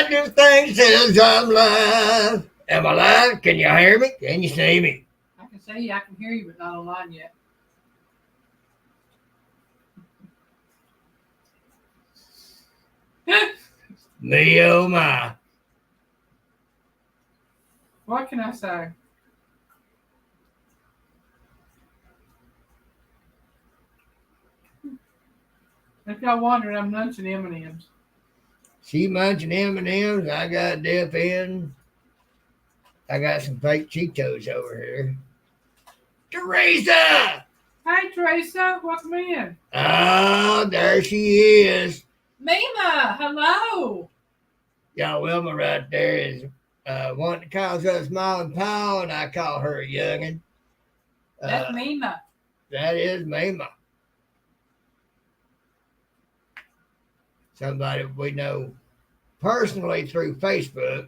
right, this thing says I'm live. Am I live? Can you hear me? Can you see me? I can see you, I can hear you, but not online yet. Me oh my. What can I say? If y'all wondered, I'm munching M&Ms. She munching M&M's. I got dip in. I got some fake Cheetos over here. Teresa! Hey, Teresa, welcome in. Oh, there she is. Mima, hello. Y'all, Wilma right there is wanting to call us Mom and Pa, and I call her a youngin'. That's Mima. That is Mima. Somebody we know personally through Facebook.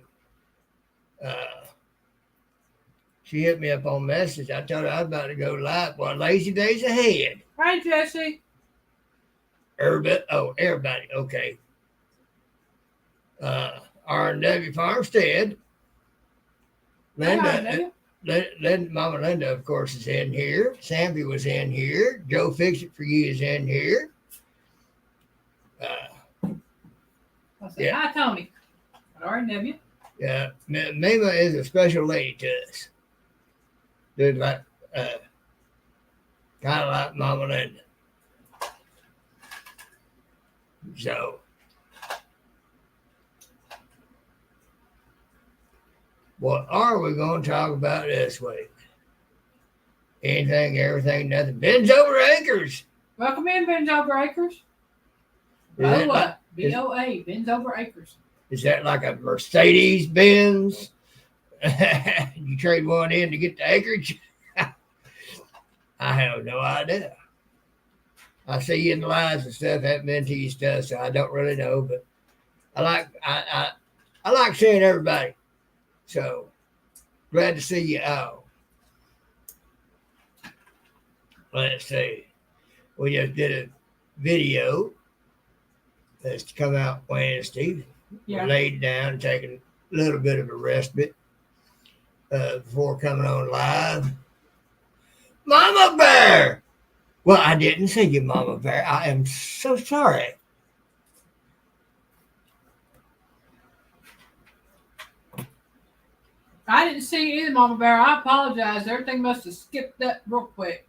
She hit me up on message. I told her I was about to go live. Well, lazy days ahead. Hey, Jesse. Everybody. Okay. R&W Farmstead. Linda, Mama Linda, of course, is in here. Sammy was in here. Joe Fix It For You is in here. Yeah. Hi, Tony. R&W. Yeah, Mima is a special lady to us. Dude, like, kind of like Mama Linda. So, what are we going to talk about this week? Anything, everything, nothing. Ben's Over Acres. Welcome in, Ben's Over Acres. BOA, Ben's Over Acres. Is that like a Mercedes Benz? You trade one in to get the acreage? I have no idea. I see you in the lines and stuff, haven't been to you stuff, so I don't really know, but I like seeing everybody. So glad to see you all. Let's see. We just did a video that's to come out Wednesday. Yeah. Laid down, taking a little bit of a respite before coming on live. Mama Bear! Well, I didn't see you, Mama Bear. I am so sorry. I didn't see you either, Mama Bear. I apologize. Everything must have skipped up real quick.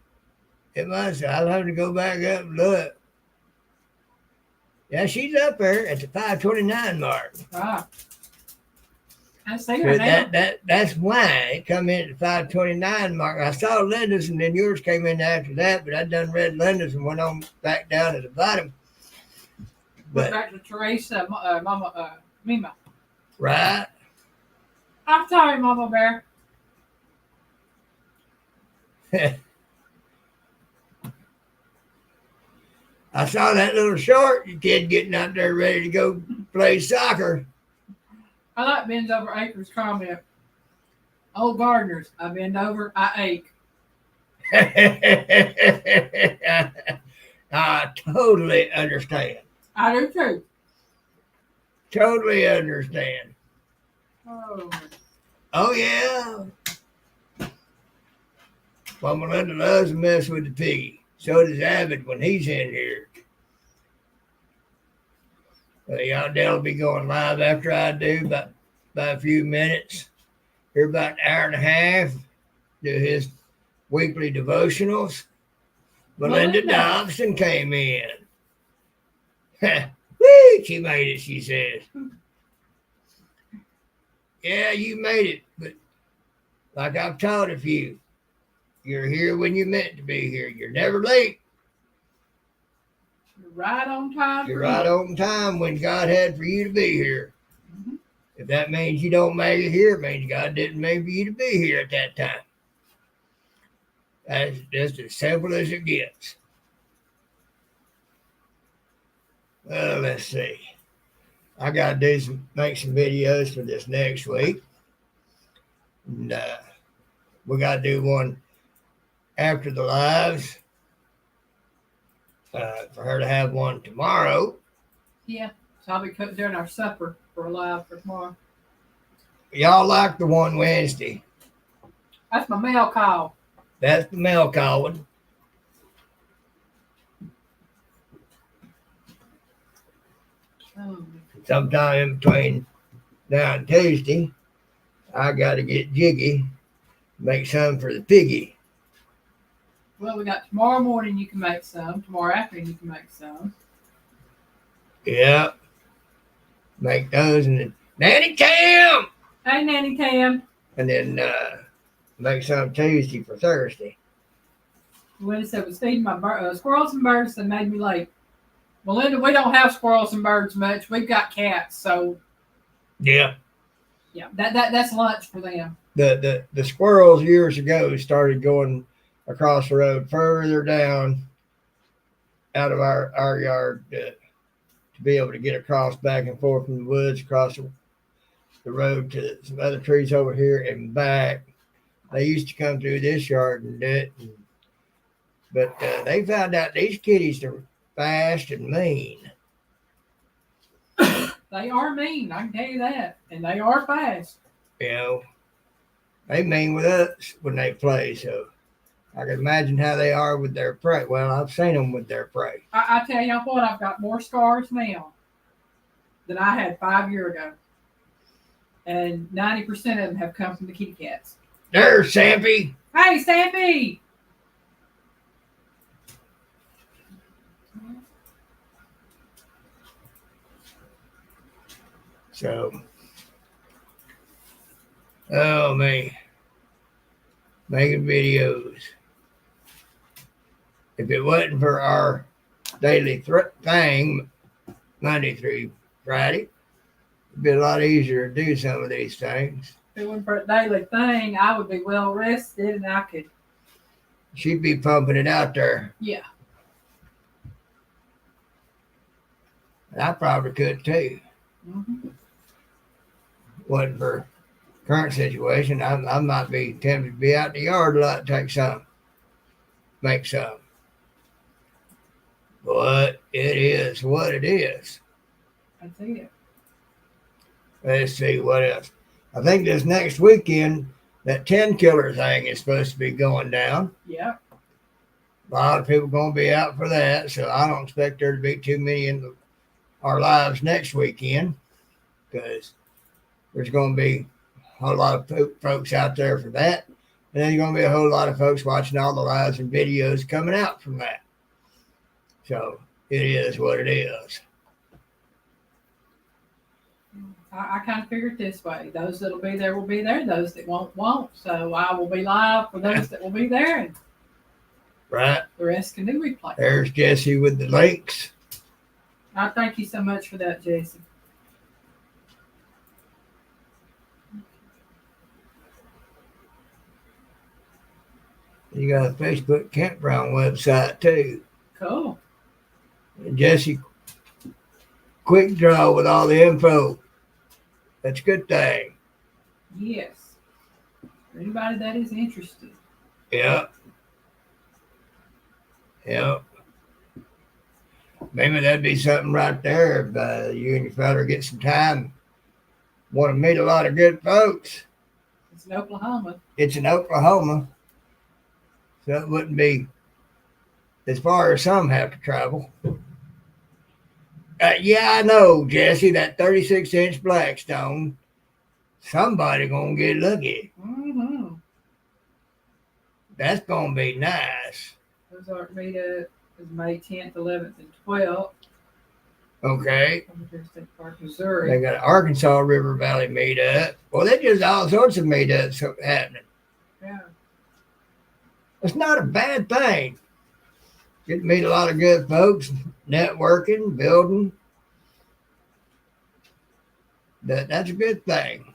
It must. I'll have to go back up and look. Yeah, she's up there at the 529 mark. Ah. I see her now. That's why it come in at the 529 mark. I saw Linda's and then yours came in after that, but I done read Linda's and went on back down to the bottom. But back to Teresa, Mima. Right. I'm sorry, Mama Bear. I saw that little short kid getting out there ready to go play soccer. I like Ben's Over Acres comment. Old gardeners, I bend over, I ache. I totally understand. I do too. Totally understand. Oh yeah. Mama Linda loves to mess with the piggy. So does Avid when he's in here. Y'all will be going live after I do by a few minutes. Here about an hour and a half. Do his weekly devotionals. Melinda Dobson came in. Woo, she made it, she says. Yeah, you made it, but like I've taught a few, you're here when you're meant to be here. You're never late. You're right on time. You're right on time when God had for you to be here. Mm-hmm. If that means you don't make it here, it means God didn't make for you to be here at that time. That's just as simple as it gets. Well, let's see. I got to make some videos for this next week. And we got to do one after the lives for her to have one tomorrow. Yeah, So I'll be doing our supper for live for tomorrow. Y'all like the one Wednesday. That's my mail call. That's the mail calling. Oh, Sometime in between now and Tuesday, I got to get jiggy, make some for the piggy. well, we got tomorrow morning you can make some. Tomorrow afternoon you can make some. Yeah. Make those and then Nanny Tam! Hey, Nanny Tam. And then make some Tuesday for Thursday. Melinda was feeding my squirrels and birds that made me late. Melinda, we don't have squirrels and birds much. We've got cats, so Yeah. yeah, that's lunch for them. The squirrels years ago started going across the road further down out of our yard to be able to get across back and forth from the woods across the road to some other trees over here and back. They used to come through this yard and do it. But they found out these kitties are fast and mean. They are mean, I can tell you that. And they are fast. You know, they mean with us when they play. So I can imagine how they are with their prey. Well, I've seen them with their prey. I tell you what, I've got more scars now than I had 5 years ago. And 90% of them have come from the kitty cats. There's Sampy. Hey, Stampy! So, oh man, making videos. If it wasn't for our daily thing, Monday through Friday, it'd be a lot easier to do some of these things. If it wasn't for a daily thing, I would be well rested and I could. She'd be pumping it out there. Yeah. And I probably could too. Mm-hmm. Wasn't for current situation, I might be tempted to be out in the yard a lot, take some, make some. But it is what it is. I see it. Let's see what else. I think this next weekend, that 10 killer thing is supposed to be going down. Yeah. A lot of people going to be out for that, so I don't expect there to be too many in our lives next weekend because there's going to be a whole lot of folks out there for that. And then there's going to be a whole lot of folks watching all the lives and videos coming out from that. So it is what it is. I kind of figured this way. Those that'll be there will be there. Those that won't. So I will be live for those that will be there. And right. The rest can do replay. There's Jesse with the links. I thank you so much for that, Jesse. You got a Facebook campground website too. Cool. And Jesse, quick draw with all the info. That's a good thing. Yes. For anybody that is interested. Yep. Yep. Maybe that'd be something right there if you and your fella get some time. Want to meet a lot of good folks. It's in Oklahoma. It's in Oklahoma. So it wouldn't be as far as some have to travel. Yeah, I know, Jesse, that 36-inch Blackstone, somebody going to get lucky. Mm-hmm. That's going to be nice. Those are made up as May 10th, 11th, and 12th. Okay. State Park, Missouri. They got Arkansas River Valley meetup. Well, there's just all sorts of meetups happening. Yeah. It's not a bad thing. Get to meet a lot of good folks, networking, building. That's a good thing.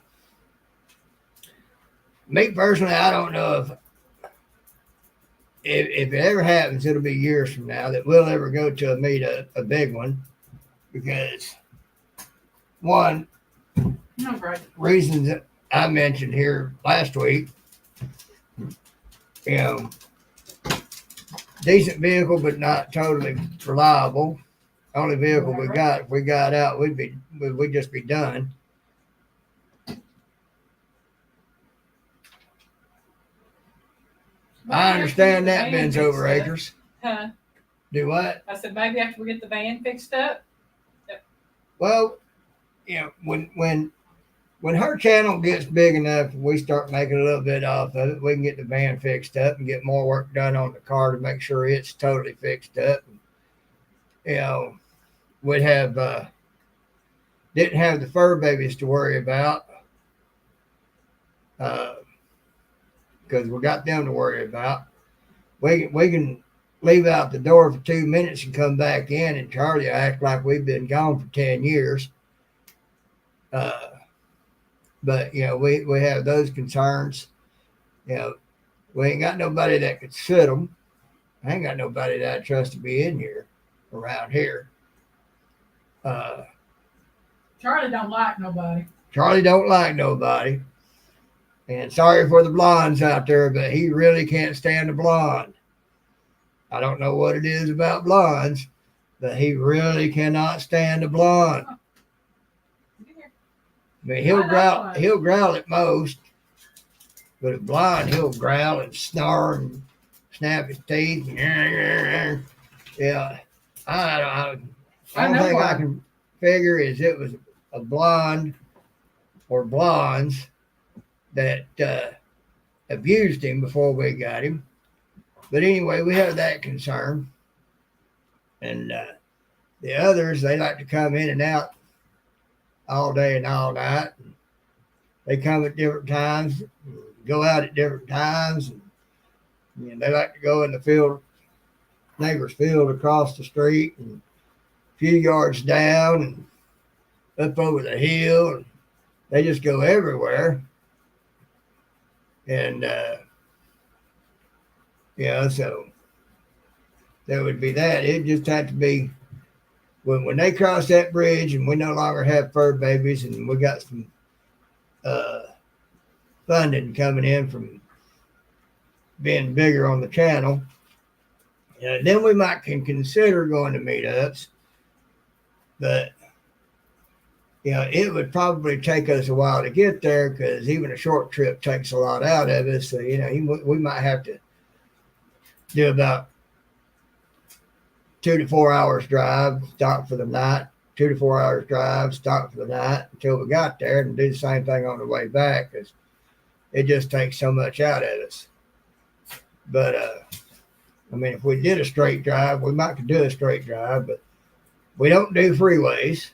Me personally, I don't know if it ever happens, it'll be years from now that we'll ever go to a meetup, a big one, because one, reasons that I mentioned here last week, decent vehicle, but not totally reliable. only vehicle we got. If we got out, we'd just be done. I understand that Ben's over acres. Huh? Do what? I said maybe after we get the van fixed up. Well, when her channel gets big enough, we start making a little bit off of it. We can get the van fixed up and get more work done on the car to make sure it's totally fixed up. We'd have didn't have the fur babies to worry about because we got them to worry about. We can leave out the door for 2 minutes and come back in, and Charlie will act like we've been gone for 10 years. But we have those concerns. We ain't got nobody that could sit them. I ain't got nobody that I trust to be in here around here. Charlie don't like nobody. Charlie don't like nobody. And sorry for the blondes out there, but he really can't stand a blonde. I don't know what it is about blondes, but he really cannot stand a blonde. I mean, he'll growl at most, but a blonde, he'll growl and snarl and snap his teeth. Yeah, I don't think I can figure is it was a blonde or blondes that abused him before we got him. But anyway, we have that concern. And the others, they like to come in and out all day and all night. They come at different times, go out at different times. And they like to go in the field, neighbor's field across the street and a few yards down and up over the hill. And they just go everywhere. And, so there would be that. It just had to be when they cross that bridge and we no longer have fur babies and we got some funding coming in from being bigger on the channel, then we might can consider going to meetups. But it would probably take us a while to get there because even a short trip takes a lot out of us. So we might have to do about 2 to 4 hours drive, stop for the night, 2 to 4 hours drive, stop for the night until we got there, and do the same thing on the way back because it just takes so much out of us. But if we did a straight drive, we might could do a straight drive, but we don't do freeways.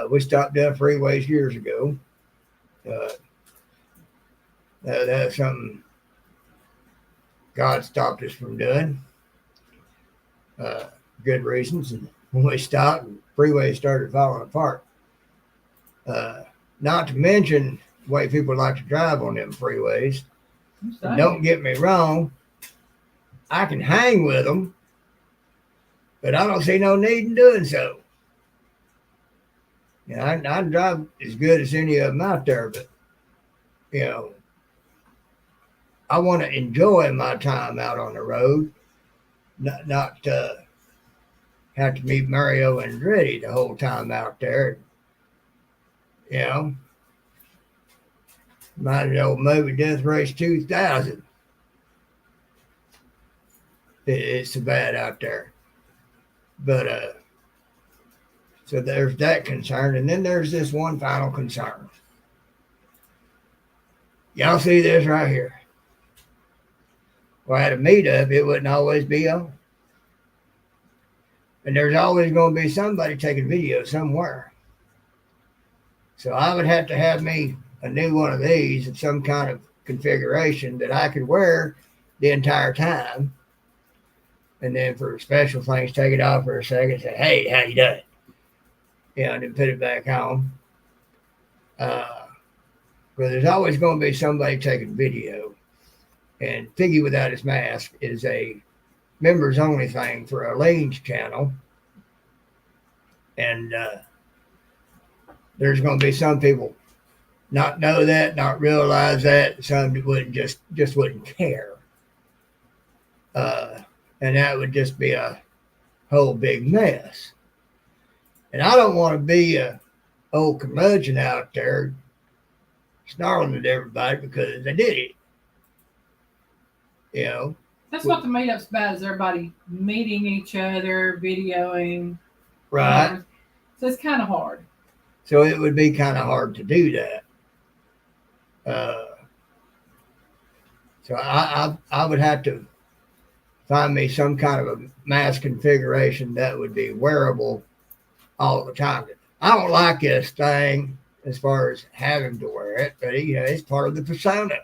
We stopped doing freeways years ago. That's something God stopped us from doing. Good reasons. And when we stopped, freeways started falling apart. Not to mention the way people like to drive on them freeways. Don't get me wrong. I can hang with them, but I don't see no need in doing so. I drive as good as any of them out there, but I want to enjoy my time out on the road, not have to meet Mario and Andretti the whole time out there. Might as old movie Death Race 2000. It's so bad out there. But so there's that concern, and then there's this one final concern. Y'all see this right here? Well, at a meetup, it wouldn't always be on. And there's always going to be somebody taking video somewhere. So I would have to have me a new one of these of some kind of configuration that I could wear the entire time. And then for special things, take it off for a second and say, hey, how you doing? And then put it back on. But there's always going to be somebody taking video. And Piggy Without His Mask is a members only thing for Elaine's channel. And there's going to be some people not know that, not realize that. Some wouldn't just wouldn't care. And that would just be a whole big mess. And I don't want to be a old curmudgeon out there snarling at everybody because they did it. You know. That's what the meetup's about, is everybody meeting each other, videoing. Right. Whatever. So it's kind of hard. So it would be kind of hard to do that. So I would have to find me some kind of a mask configuration that would be wearable all the time. I don't like this thing as far as having to wear it, but it's part of the persona.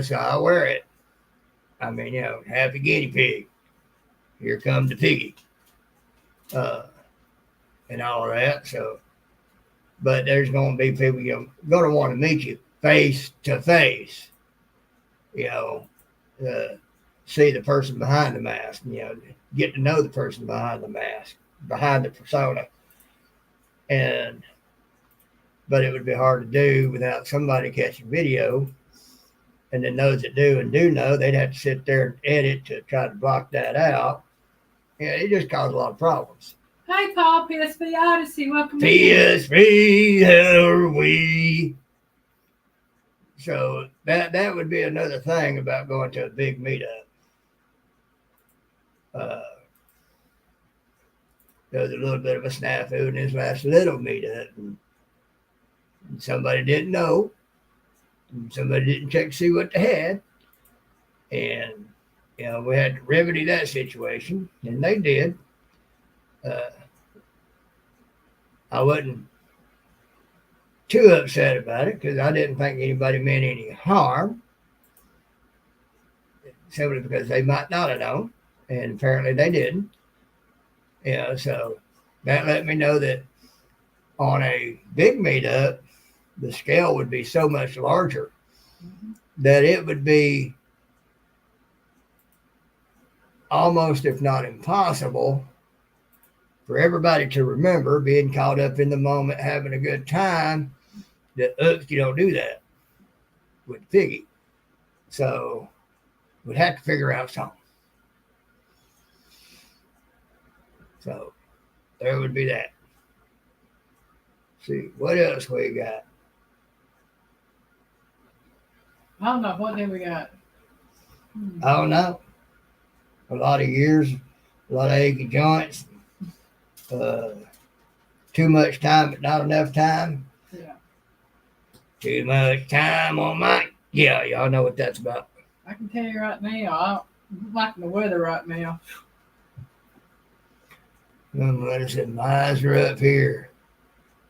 So I wear it. I mean, happy guinea pig. Here comes the piggy. And all of that. So, but there's going to be people going to want to meet you face to face. See the person behind the mask. Get to know the person behind the mask, behind the persona. But it would be hard to do without somebody catching video. And then those that do and do know, they'd have to sit there and edit to try to block that out. It just caused a lot of problems. Hey, Paul, PSV Odyssey, welcome. PSV, how are we? So that would be another thing about going to a big meetup. There was a little bit of a snafu in this last little meetup, and somebody didn't know, and somebody didn't check to see what they had, and we had to remedy that situation, and they did. I wasn't too upset about it because I didn't think anybody meant any harm, simply because they might not have known, and apparently they didn't. So that let me know that on a big meetup, the scale would be so much larger that it would be almost, if not impossible, for everybody to remember being caught up in the moment, having a good time, that, oops, you don't do that with Piggy. So we'd have to figure out something. So there would be that. See, what else we got? I don't know. What have we got? I don't know. A lot of years, a lot of achy joints. Too much time, but not enough time. Yeah. Too much time on my. Yeah, y'all know what that's about. I can tell you right now, I'm liking the weather right now. Let us say my eyes are up here.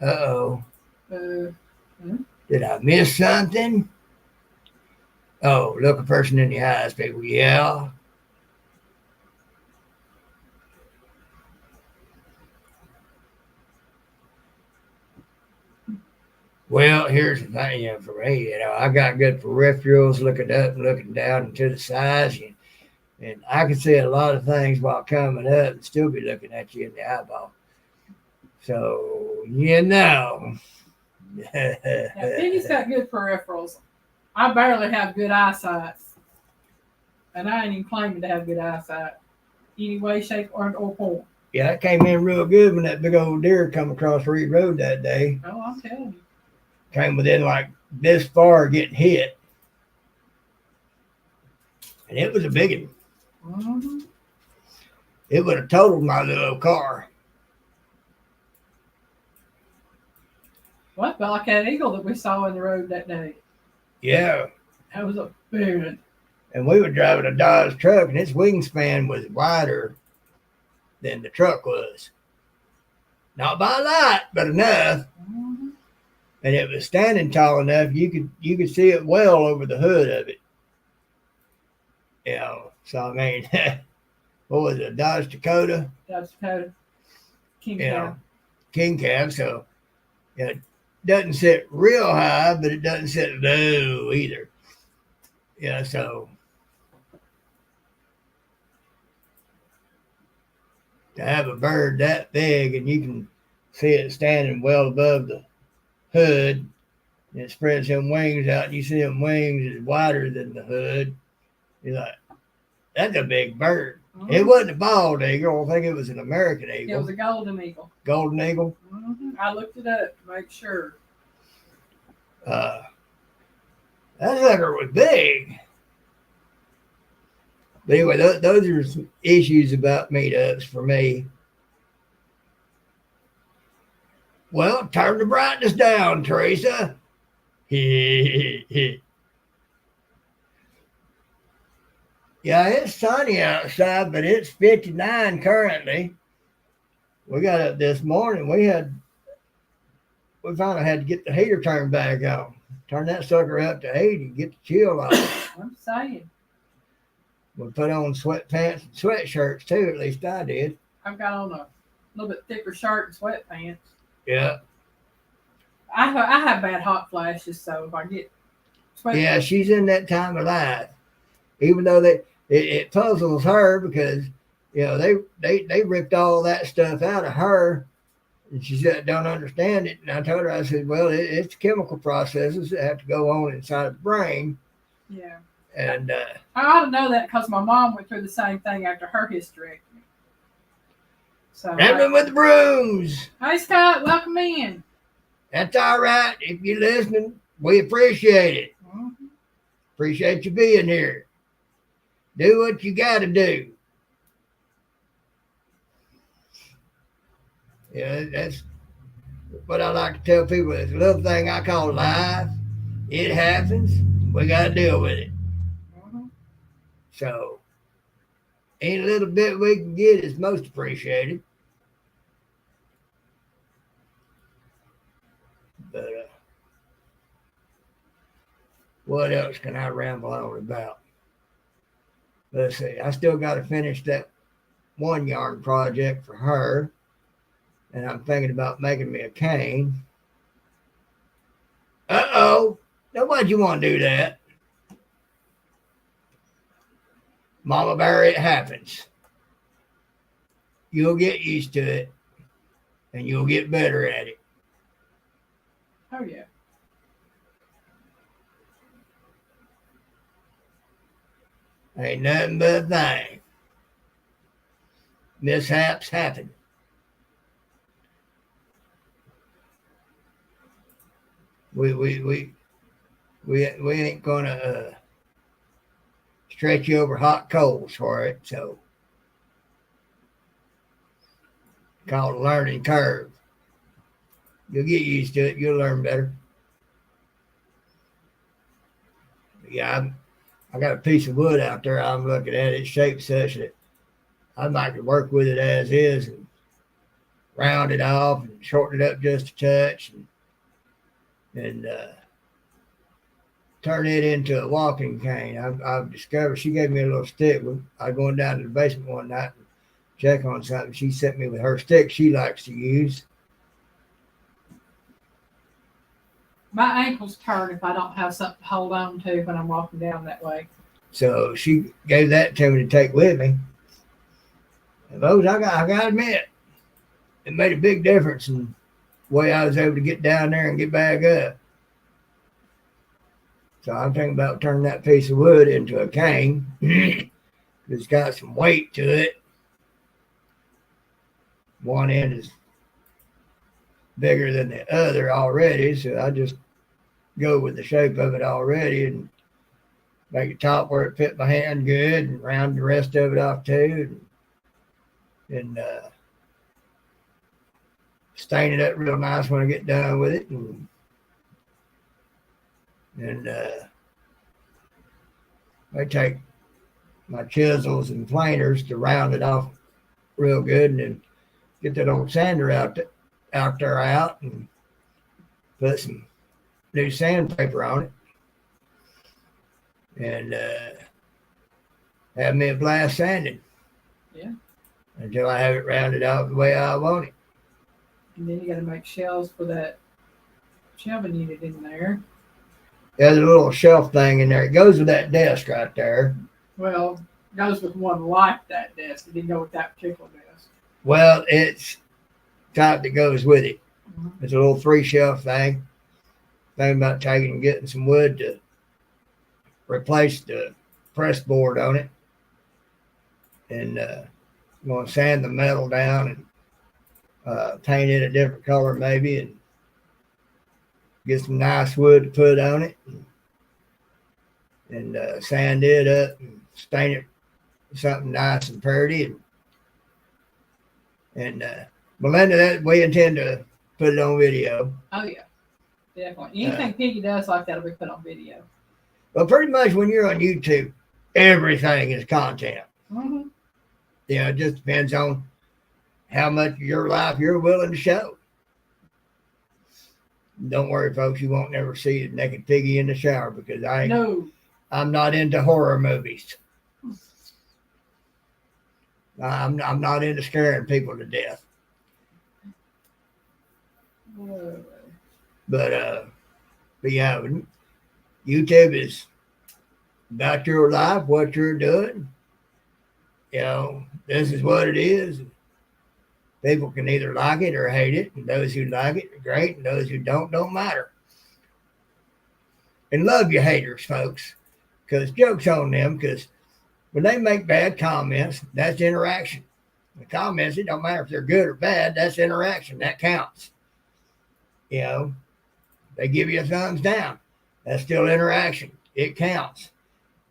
Uh-oh. Did I miss something? Oh, look a person in the eyes, people. Yeah. Well, here's the thing, for me, I got good peripherals, looking up and looking down and to the sides, and I can see a lot of things while coming up and still be looking at you in the eyeball. So, Yeah, Piggy's got good peripherals. I barely have good eyesight. And I ain't even claiming to have good eyesight. Any way, shape, or form. Yeah, it came in real good when that big old deer come across Reed Road that day. Oh, I'm telling you. Came within like this far getting hit. And it was a big one. Mm-hmm. It would have totaled my little car. Well, I felt like that eagle that we saw in the road that day. Yeah. That was a big one. And we were driving a Dodge truck, and its wingspan was wider than the truck was. Not by a lot, but enough. Mm-hmm. And it was standing tall enough you could see it well over the hood of it. So I mean, what was it, Dodge Dakota? Dodge Dakota. King Cab. King Cab. So it doesn't sit real high, but it doesn't sit low either. So to have a bird that big and you can see it standing well above the hood, and it spreads them wings out, and you see them wings is wider than the hood, you're like, that's a big bird. It wasn't a bald eagle. I think it was an American eagle. It was a golden eagle. Golden eagle. I looked it up to make sure. That sucker was big. But anyway, those are some issues about meetups for me. Well, turn the brightness down, Teresa. Yeah, it's sunny outside, but it's 59 currently. We got up this morning. We finally had to get the heater turned back on. Turn that sucker up to 80, get the chill off. I'm saying. We put on sweatpants and sweatshirts too, at least I did. I've got on a little bit thicker shirt and sweatpants. Yeah. I have bad hot flashes, so if I get sweatpants. Yeah, she's in that time of life. Even though it puzzles her because, they ripped all that stuff out of her. And she said, don't understand it. And I told her, I said, well, it's chemical processes that have to go on inside of the brain. Yeah. And I ought to know that because my mom went through the same thing after her hysterectomy. So, Rambling with the brooms. Hey, Scott, welcome in. That's all right. If you're listening, we appreciate it. Mm-hmm. Appreciate you being here. Do what you got to do. Yeah, that's what I like to tell people. It's a little thing I call life. It happens. We got to deal with it. Mm-hmm. So, any little bit we can get is most appreciated. But what else can I ramble on about? Let's see. I still got to finish that one yarn project for her. And I'm thinking about making me a cane. Uh-oh. Nobody want to do that. Mama Bear, it happens. You'll get used to it. And you'll get better at it. Oh, yeah. Ain't nothing but a thing. Mishaps happen. We ain't gonna stretch you over hot coals for it, so called a learning curve. You'll get used to it, you'll learn better. Yeah, I got a piece of wood out there. I'm looking at it shaped such that I might work with it as is and round it off and shorten it up just a touch and turn it into a walking cane. I've discovered she gave me a little stick. I was going down to the basement one night and check on something. She sent me with her stick she likes to use. My ankles turn if I don't have something to hold on to when I'm walking down that way. So she gave that to me to take with me. And those I got to admit, it made a big difference in the way I was able to get down there and get back up. So I'm thinking about turning that piece of wood into a cane. It's got some weight to it. One end is bigger than the other already, so I just go with the shape of it already and make it top where it fit my hand good and round the rest of it off too. And stain it up real nice when I get done with it. And I take my chisels and planers to round it off real good and then get that old sander out and put some new sandpaper on it and have me a blast sanding. Yeah. Until I have it rounded out the way I want it. And then you got to make shelves for that shelving unit in there. There's a little shelf thing in there. It goes with that desk right there. Well, it goes with one like that desk. It didn't go with that particular desk. Well, it's type that goes with it. Mm-hmm. It's a little 3-shelf thing. Thinking about taking and getting some wood to replace the press board on it. and going to sand the metal down and paint it a different color maybe, and get some nice wood to put on it, and sand it up and stain it something nice and pretty. And Melinda, that we intend to put it on video. Oh yeah, definitely. Anything Piggy does like that will be put on video. Well, pretty much when you're on YouTube, everything is content. Mm-hmm. You know, it just depends on how much of your life you're willing to show. Don't worry, folks, you won't never see a naked piggy in the shower because I'm not into horror movies. I'm not into scaring people to death. But yeah, YouTube is about your life, what you're doing. You know, this is what it is. People can either like it or hate it, and those who like it are great, and those who don't matter. And love your haters, folks, because joke's on them, because when they make bad comments, that's interaction. The comments, it don't matter if they're good or bad, that's interaction. That counts. You know, they give you a thumbs down. That's still interaction. It counts.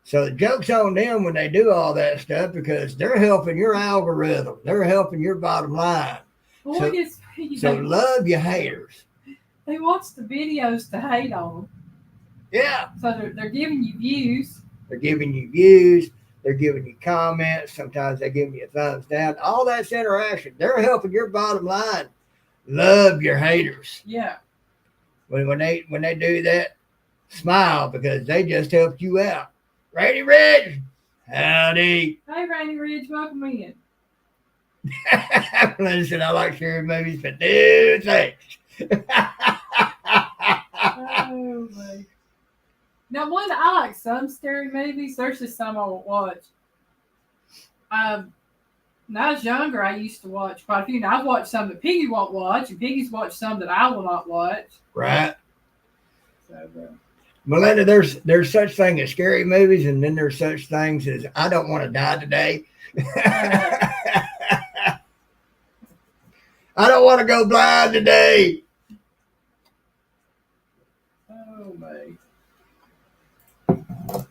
So the joke's on them when they do all that stuff because they're helping your algorithm. They're helping your bottom line. So love your haters. They watch the videos to hate on them. Yeah. So they're giving you views. They're giving you views. They're giving you comments. Sometimes they give you a thumbs down. All that's interaction. They're helping your bottom line. Love your haters. Yeah. When they do that, smile because they just helped you out. Rainy Ridge, howdy. Hey, Rainy Ridge, welcome in. Listen, I like sharing movies, but no thanks. Oh, my. Now, one, I like some scary movies. There's just some I won't watch. When I was younger, I used to watch quite a few. Now, I've watched some that Piggy won't watch, and Piggy's watched some that I will not watch. Right. So, Melinda, there's such thing as scary movies, and then there's such things as I don't want to die today. I don't want to go blind today. oh my! Of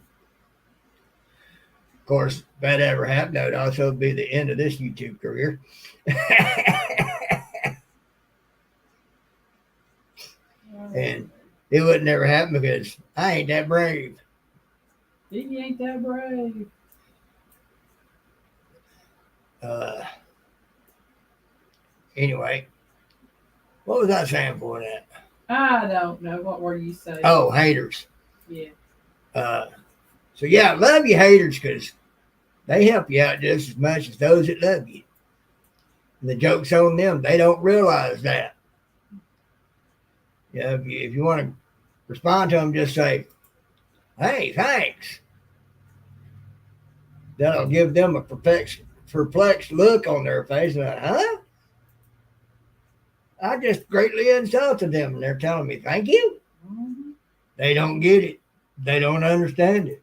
course, if that ever happened, that would also be the end of this YouTube career. And it would never happen because I ain't that brave. Piggy ain't that brave. Anyway, what was I saying for that? I don't know. What were you saying? Oh, haters. Yeah. So yeah, love your haters because they help you out just as much as those that love you. And the joke's on them. They don't realize that. You know, if you want to respond to them, just say, hey, thanks. That'll give them a perplexed look on their face. Like, huh? I just greatly insulted them, and they're telling me, thank you. Mm-hmm. They don't get it. They don't understand it.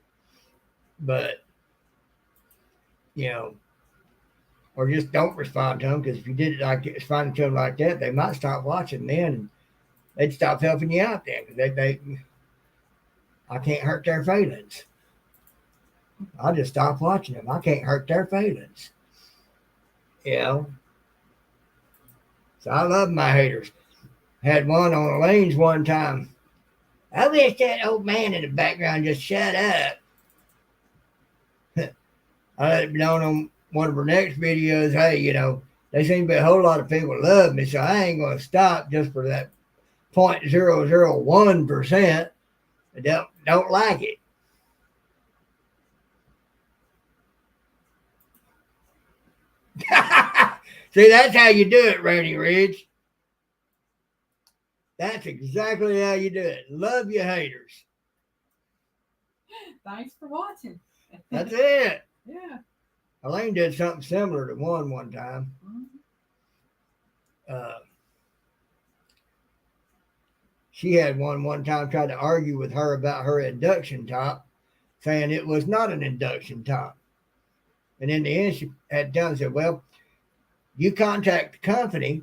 But, you know, or just don't respond to them, because if you did it like responding to them like that, they might stop watching then, and they'd stop helping you out then, because I can't hurt their feelings. I'll just stop watching them. I can't hurt their feelings. You know? So I love my haters. Had one on the lanes one time. I wish that old man in the background just shut up. I let it be known on one of her next videos, hey, you know, there seem to be a whole lot of people love me, so I ain't going to stop just for that 0.001% that don't like it. See, that's how you do it, Rainy Ridge. That's exactly how you do it. Love your haters. Thanks for watching. That's it. Yeah. Elaine did something similar to one time. Mm-hmm. She had one time tried to argue with her about her induction top, saying it was not an induction top. And in the end, she had done said, well, you contact the company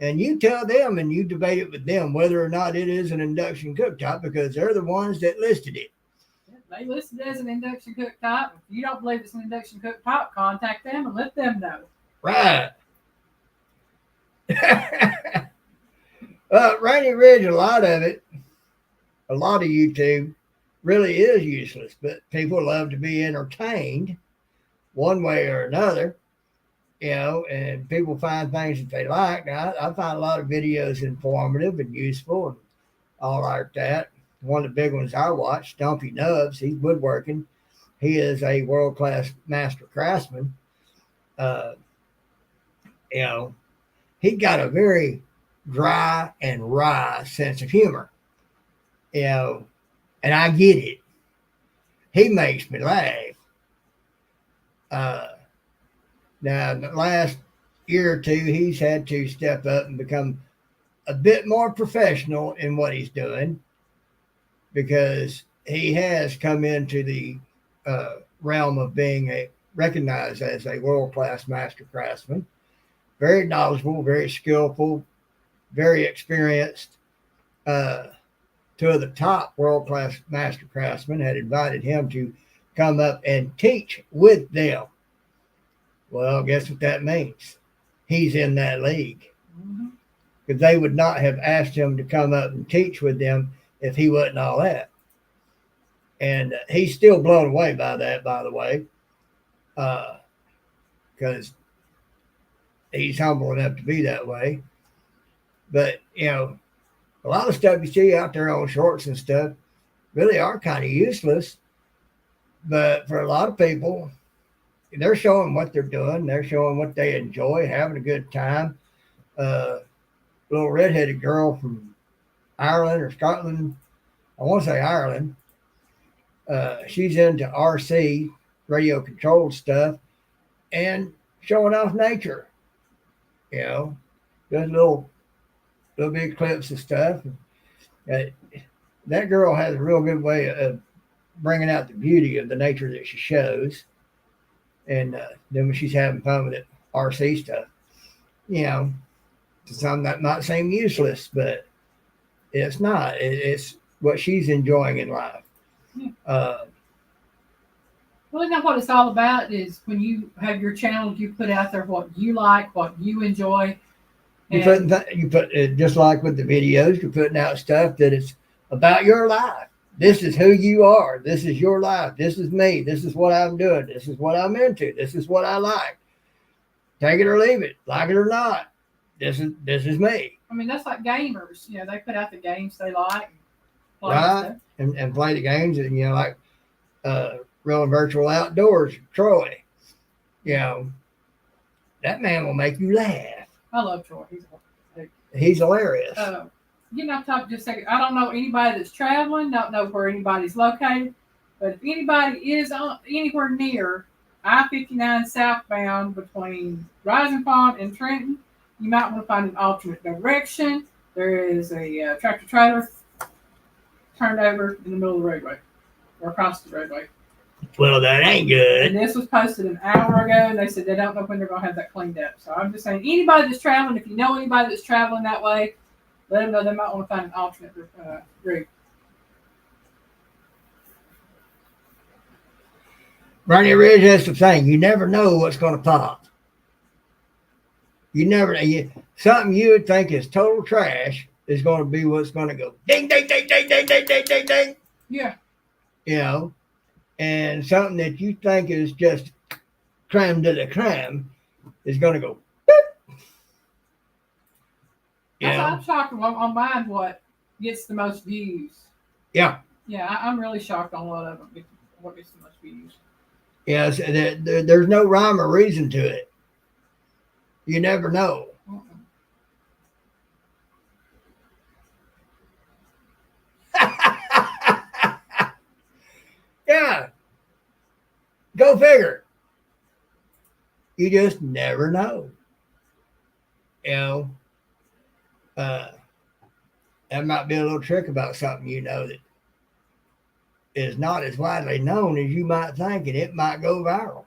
and you tell them and you debate it with them whether or not it is an induction cooktop because they're the ones that listed it. They listed it as an induction cooktop. If you don't believe it's an induction cooktop, contact them and let them know. Right. Rainy Ridge, a lot of YouTube really is useless, but people love to be entertained one way or another, and people find things that they like. Now, I find a lot of videos informative and useful and all like that. One of the big ones I watch, Stumpy Nubs, he's woodworking. He is a world-class master craftsman. Uh, he got a very dry and wry sense of humor, and I get it. He makes me laugh. Now, in the last year or two, he's had to step up and become a bit more professional in what he's doing because he has come into the realm of being recognized as a world-class master craftsman. Very knowledgeable, very skillful, very experienced. Two of the top world-class master craftsmen had invited him to come up and teach with them. Well, guess what that means? He's in that league. Because they would not have asked him to come up and teach with them if he wasn't all that. And he's still blown away by that, by the way, because he's humble enough to be that way. But, a lot of stuff you see out there on shorts and stuff really are kind of useless. But for a lot of people, they're showing what they're doing. They're showing what they enjoy, having a good time. Little redheaded girl from Ireland or Scotland, I want to say Ireland. She's into RC, radio controlled stuff, and showing off nature. Does little big clips of stuff. That girl has a real good way of bringing out the beauty of the nature that she shows. And then when she's having fun with it, RC stuff, to some that might seem useless, but it's not. It's what she's enjoying in life. Well, you know what it's all about is when you have your channel, you put out there what you like, what you enjoy. You put just like with the videos, you're putting out stuff that is about your life. This is who you are. This is your life. This is me. This is what I'm doing. This is what I'm into. This is what I like. Take it or leave it. Like it or not. This is me. I mean, that's like gamers. They put out the games they like. Right. And play the games and like Real and Virtual Outdoors, Troy. That man will make you laugh. I love Troy. He's hilarious. Talk just a second. I don't know anybody that's traveling. Don't know where anybody's located. But if anybody is anywhere near I-59 southbound between Rising Pond and Trenton, you might want to find an alternate direction. There is a tractor trailer turned over in the middle of the roadway or across the roadway. Well, that ain't good. And this was posted an hour ago, and they said they don't know when they're going to have that cleaned up. So I'm just saying, anybody that's traveling, if you know anybody that's traveling that way, let them know they might want to find an alternate route. Rainy Ridge has the thing. You never know what's going to pop. You never something you would think is total trash is going to be what's going to go ding, ding, ding, ding, ding, ding, ding, ding, ding. Yeah. And something that you think is just creme de la creme is going to go boop. I'm shocked on mine what gets the most views. Yeah. Yeah, I'm really shocked on a lot of them. What gets the most views. Yes, there's no rhyme or reason to it. You never know. Yeah. Go figure. You just never know. That might be a little trick about something that is not as widely known as you might think, and it might go viral.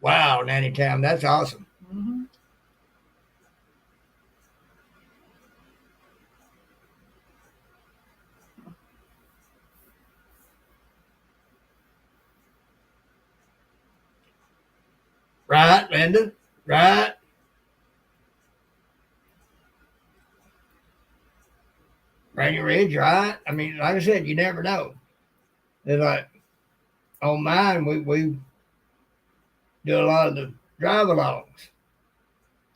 Wow, Nanny Tam, that's awesome. Mm-hmm. Right, Linda? Right? Rainy Ridge, right? I mean, like I said, you never know. It's like on mine, we do a lot of the drive alongs.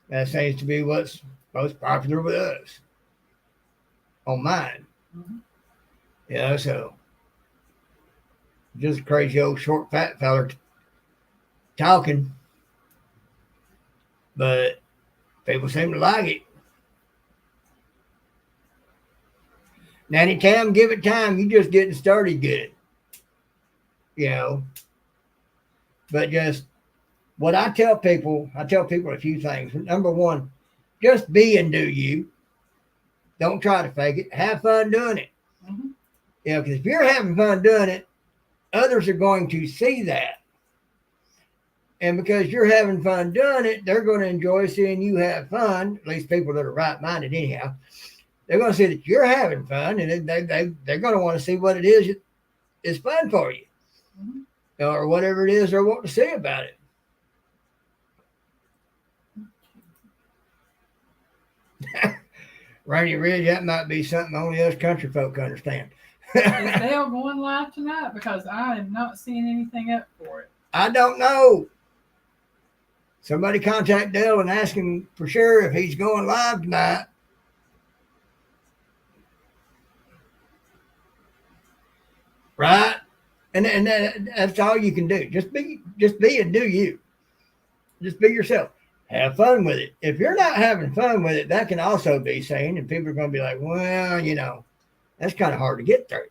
That seems to be what's most popular with us on mine. Mm-hmm. So just a crazy old short fat feller talking, but people seem to like it. Nanny Tam, give it time. You just getting started good. You know, but just what I tell people a few things. Number one, just be and do you. Don't try to fake it. Have fun doing it. Mm-hmm. Because if you're having fun doing it, others are going to see that. And because you're having fun doing it, they're going to enjoy seeing you have fun. At least people that are right minded, anyhow. They're going to see that you're having fun, and they're going to want to see what it is fun for you, Mm-hmm. or whatever it is they're wanting to see about it. Rainy Ridge, that might be something only us country folk understand. Is Dale going live tonight? Because I am not seeing anything up for it. I don't know. Somebody contact Dale and ask him for sure if he's going live tonight. Right? And that's all you can do. Just be and do you. Just be yourself. Have fun with it. If you're not having fun with it, that can also be seen, and people are going to be like, well, that's kind of hard to get through.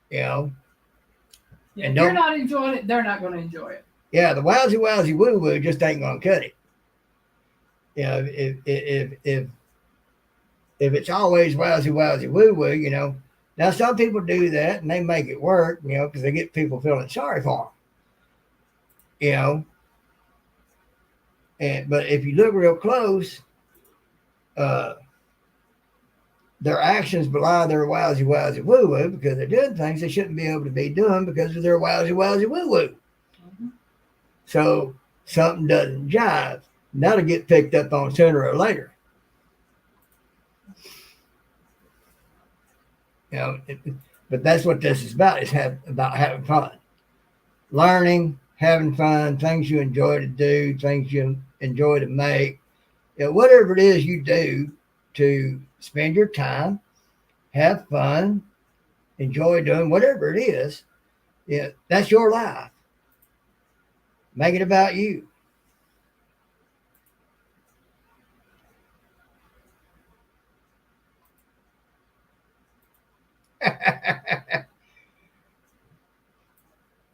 Yeah, and if you're not enjoying it, they're not going to enjoy it. Yeah, the wowsy woo woo just ain't going to cut it. If it's always wowsy woo woo, now some people do that and they make it work, because they get people feeling sorry for them, but if you look real close, their actions belie their wowsy woo woo because they're doing things they shouldn't be able to be doing because of their wowsy woo woo. Mm-hmm. So something doesn't jive. And that'll get picked up on sooner or later. But that's what this is about. It's about having fun, learning, having fun, things you enjoy to do, things you enjoy to make. Whatever it is you do to spend your time, have fun, enjoy doing whatever it is. That's your life. Make it about you.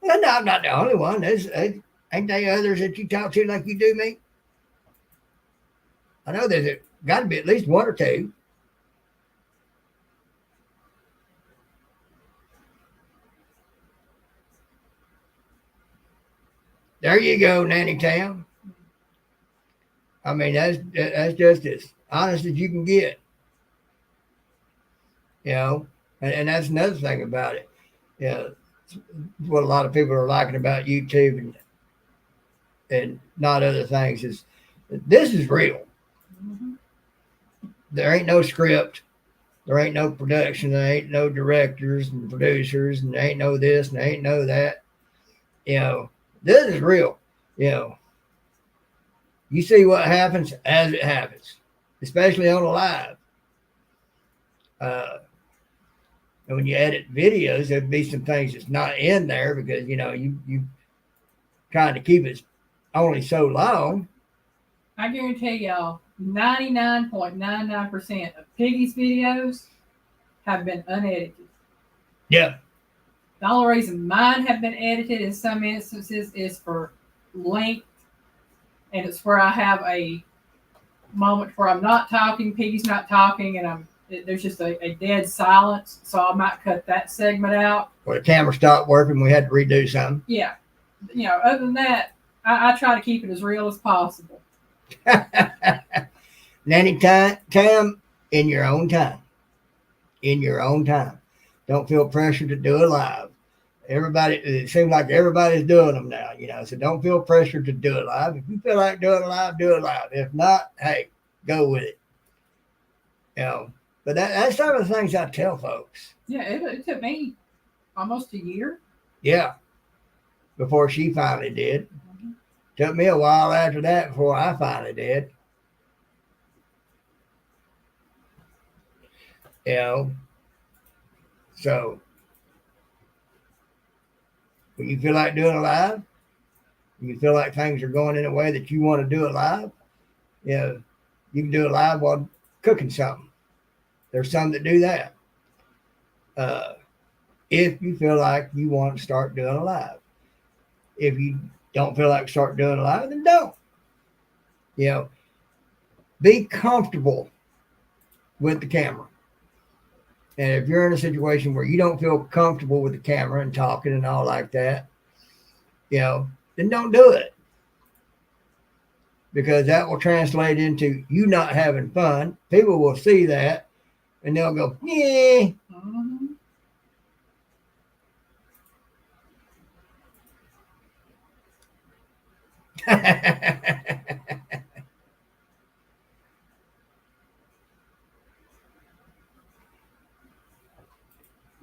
Well, no, I'm not the only one. Ain't there others that you talk to like you do me? I know there's got to be at least one or two. There you go, Nanny Tam. I mean, that's just as honest as you can get. And that's another thing about it. What a lot of people are liking about YouTube and not other things is this is real. Mm-hmm. There ain't no script. There ain't no production. There ain't no directors and producers, and there ain't no this and there ain't no that. This is real. You see what happens as it happens, especially on a live. And when you edit videos, there'd be some things that's not in there because you trying to keep it only so long. I guarantee y'all, 99.99% of Piggy's videos have been unedited. Yeah. The only reason mine have been edited in some instances is for length, and it's where I have a moment where I'm not talking, Piggy's not talking, and there's just a dead silence, so I might cut that segment out. Or the camera stopped working, we had to redo something. Yeah. other than that, I try to keep it as real as possible. Nanny Tam, in your own time. In your own time. Don't feel pressure to do it live. Everybody, it seems like everybody's doing them now, so don't feel pressure to do it live. If you feel like doing it live, do it live. If not, hey, go with it. You know, but that's some of the things I tell folks. Yeah, it took me almost a year. Yeah, before she finally did. Mm-hmm. Took me a while after that before I finally did. You know, so when you feel like doing it live, when you feel like things are going in a way that you want to do it live, you can do it live while cooking something. There's some that do that. Uh, if you feel like you want to start doing it live. If you don't feel like start doing it live, then don't. You know, be comfortable with the camera. And if you're in a situation where you don't feel comfortable with the camera and talking and all like that, then don't do it. Because that will translate into you not having fun. People will see that and they'll go, yeah. Mm-hmm.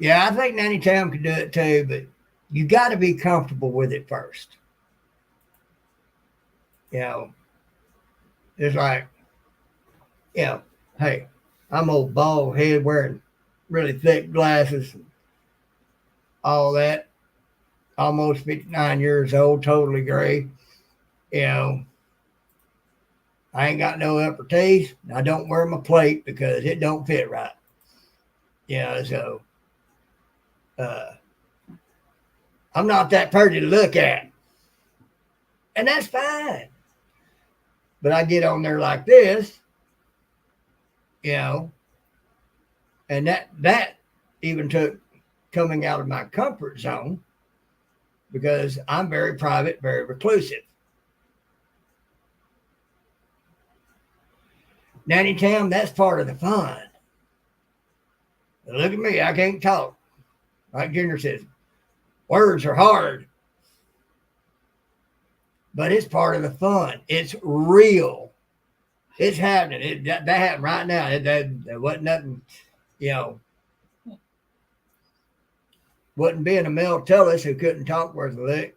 Yeah, I think Nanny Tam can do it too, but you got to be comfortable with it first. You know, it's like, hey, I'm old bald head wearing really thick glasses, and all that, almost 59 years old, totally gray. You know, I ain't got no upper teeth. I don't wear my plate because it don't fit right. So uh, I'm not that pretty to look at, and that's fine. But I get on there like this, you know, and that even took coming out of my comfort zone because I'm very private, very reclusive. Nanny Tam, that's part of the fun. Look at me, I can't talk. Like Junior says, words are hard, but it's part of the fun. It's real. It's happening. That happened right now. That wasn't nothing, you know, wasn't being a Mel Tillis who couldn't talk worth a lick,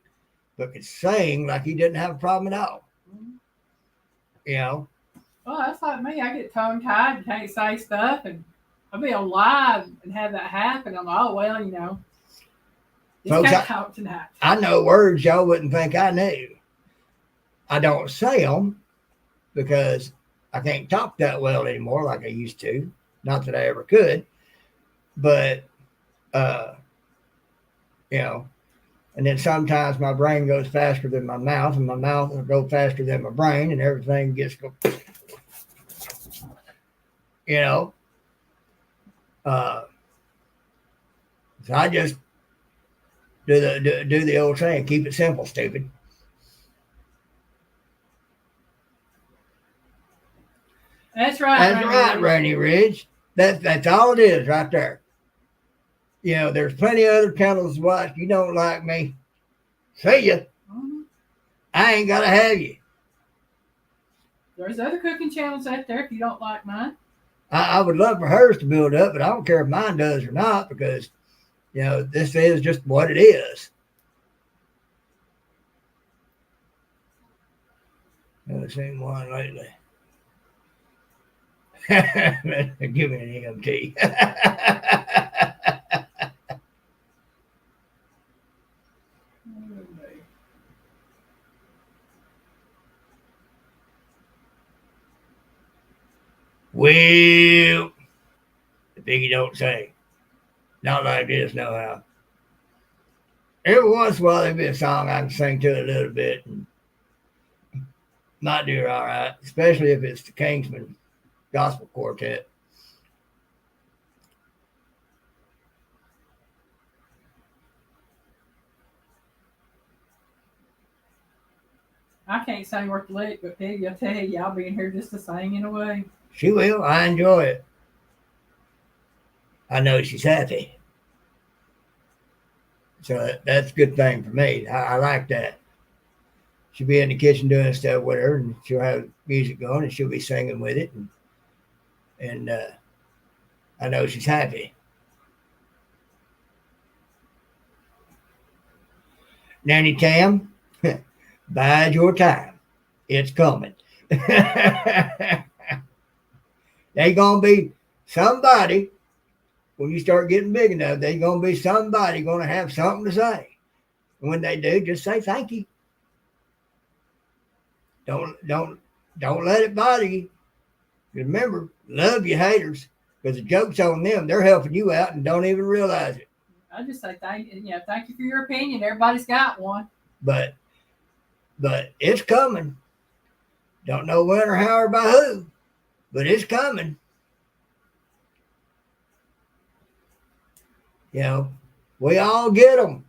but could sing like he didn't have a problem at all. You know? Well, that's like me. I get tongue tied and can't say stuff, and I'll be on live and have that happen. I'm like, oh, well, just Folks, can't talk tonight. I know words y'all wouldn't think I knew. I don't say them because I can't talk that well anymore like I used to. Not that I ever could, but and then sometimes my brain goes faster than my mouth, and my mouth will go faster than my brain, and everything gets go. So I just do the old saying, keep it simple, stupid. That's right. That's right, Rainy Ridge. That's all it is right there. There's plenty of other channels to watch. You don't like me, see ya. Mm-hmm. I ain't gotta have you. There's other cooking channels out there if you don't like mine. I would love for hers to build up, but I don't care if mine does or not because, this is just what it is. I haven't seen one lately. Give me an EMT. Well, the Piggy don't say. Not like this, no how. Every once in a while, there'll be a song I can sing to a little bit. And might do all right, especially if it's the Kingsman Gospel Quartet. I can't sing worth a lick, but Piggy, I tell you, I'll be in here just to sing in a way. She will. I enjoy it. I know she's happy. So that's a good thing for me. I like that. She'll be in the kitchen doing stuff with her, and she'll have music going, and she'll be singing with it, and I know she's happy. Nanny Tam, bide your time. It's coming. They gonna be somebody when you start getting big enough. They gonna be somebody gonna have something to say. And when they do, just say thank you. Don't let it bother you. Remember, love your haters because the joke's on them. They're helping you out and don't even realize it. I just say thank you. Thank you for your opinion. Everybody's got one. But it's coming. Don't know when or how or by who, but it's coming. You know, we all get them.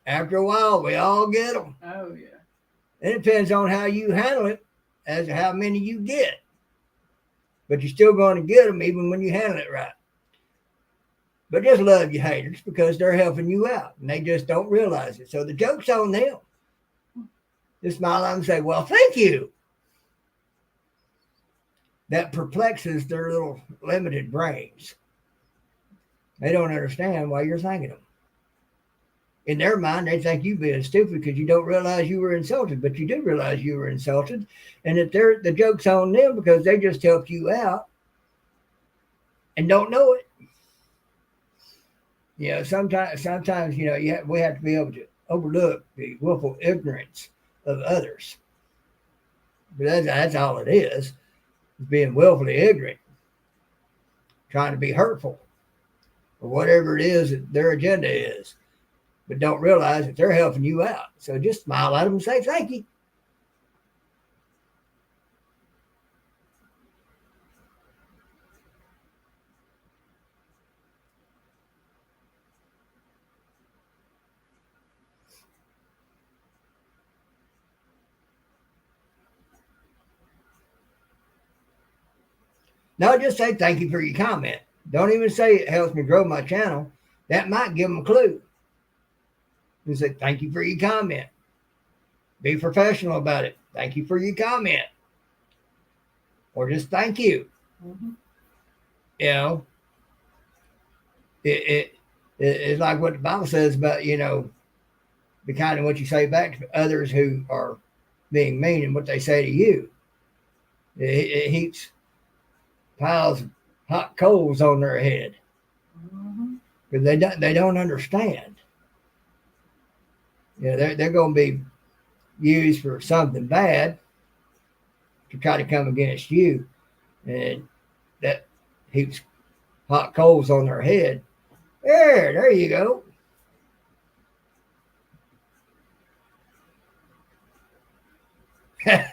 After a while, we all get them. Oh yeah. It depends on how you handle it as to how many you get. But you're still going to get them even when you handle it right. But just love your haters because they're helping you out and they just don't realize it. So the joke's on them. Just smile at them and say, well, thank you. That perplexes their little limited brains. They don't understand why you're thanking them. In their mind, they think you being stupid because you don't realize you were insulted, but you do realize you were insulted, and that the joke's on them because they just helped you out and don't know it. You know, sometimes we have to be able to overlook the willful ignorance of others. But that's all it is being willfully ignorant, trying to be hurtful, or whatever it is that their agenda is. But don't realize that they're helping you out. So just smile at them and say thank you. No, just say thank you for your comment. Don't even say it helps me grow my channel. That might give them a clue. And say thank you for your comment. Be professional about it. Thank you for your comment. Or just thank you. Mm-hmm. You know, it's like what the Bible says about, be kind of what you say back to others who are being mean and what they say to you. It heaps piles of hot coals on their head because they don't understand. They're going to be used for something bad to try to come against you, and that heaps hot coals on their head. There you go.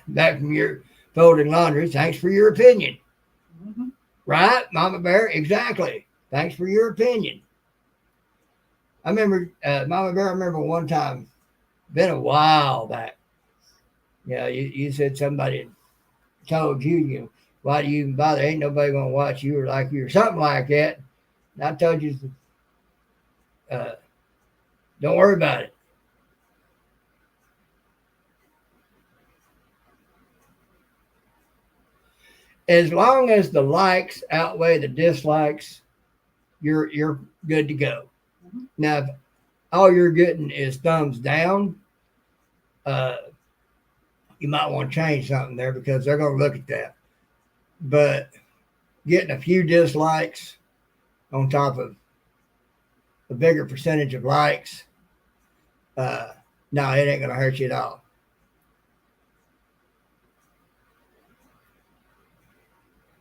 Back from your folding laundry. Thanks for your opinion. Mm-hmm. Right, Mama Bear? Exactly. Thanks for your opinion. I remember, Mama Bear, I remember one time, been a while back. You said somebody told you, why do you even bother? Ain't nobody going to watch you or something like that. And I told you, don't worry about it. As long as the likes outweigh the dislikes, you're good to go. Mm-hmm. Now, if all you're getting is thumbs down, you might want to change something there because they're going to look at that. But getting a few dislikes on top of a bigger percentage of likes, no, it ain't going to hurt you at all.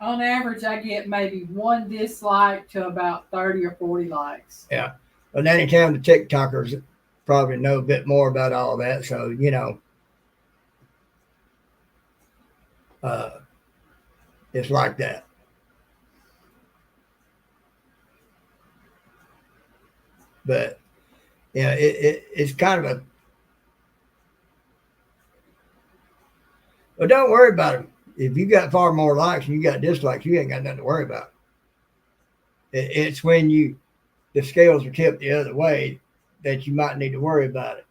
On average, I get maybe one dislike to about 30 or 40 likes. Yeah. But anytime the TikTokers probably know a bit more about all that. So, it's like that. But, it's kind of Well, don't worry about them. If you got far more likes and you got dislikes, you ain't got nothing to worry about. It's when the scales are tipped the other way that you might need to worry about it.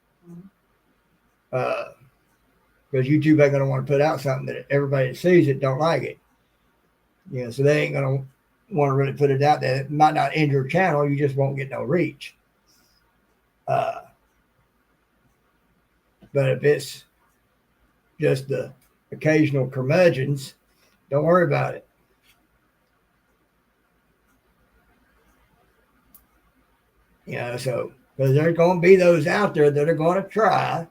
Because YouTube ain't going to want to put out something that everybody that sees it don't like it. So they ain't going to want to really put it out there. It might not end your channel. You just won't get no reach. But if it's just the occasional curmudgeons, don't worry about it. So because there's going to be those out there that are going to try.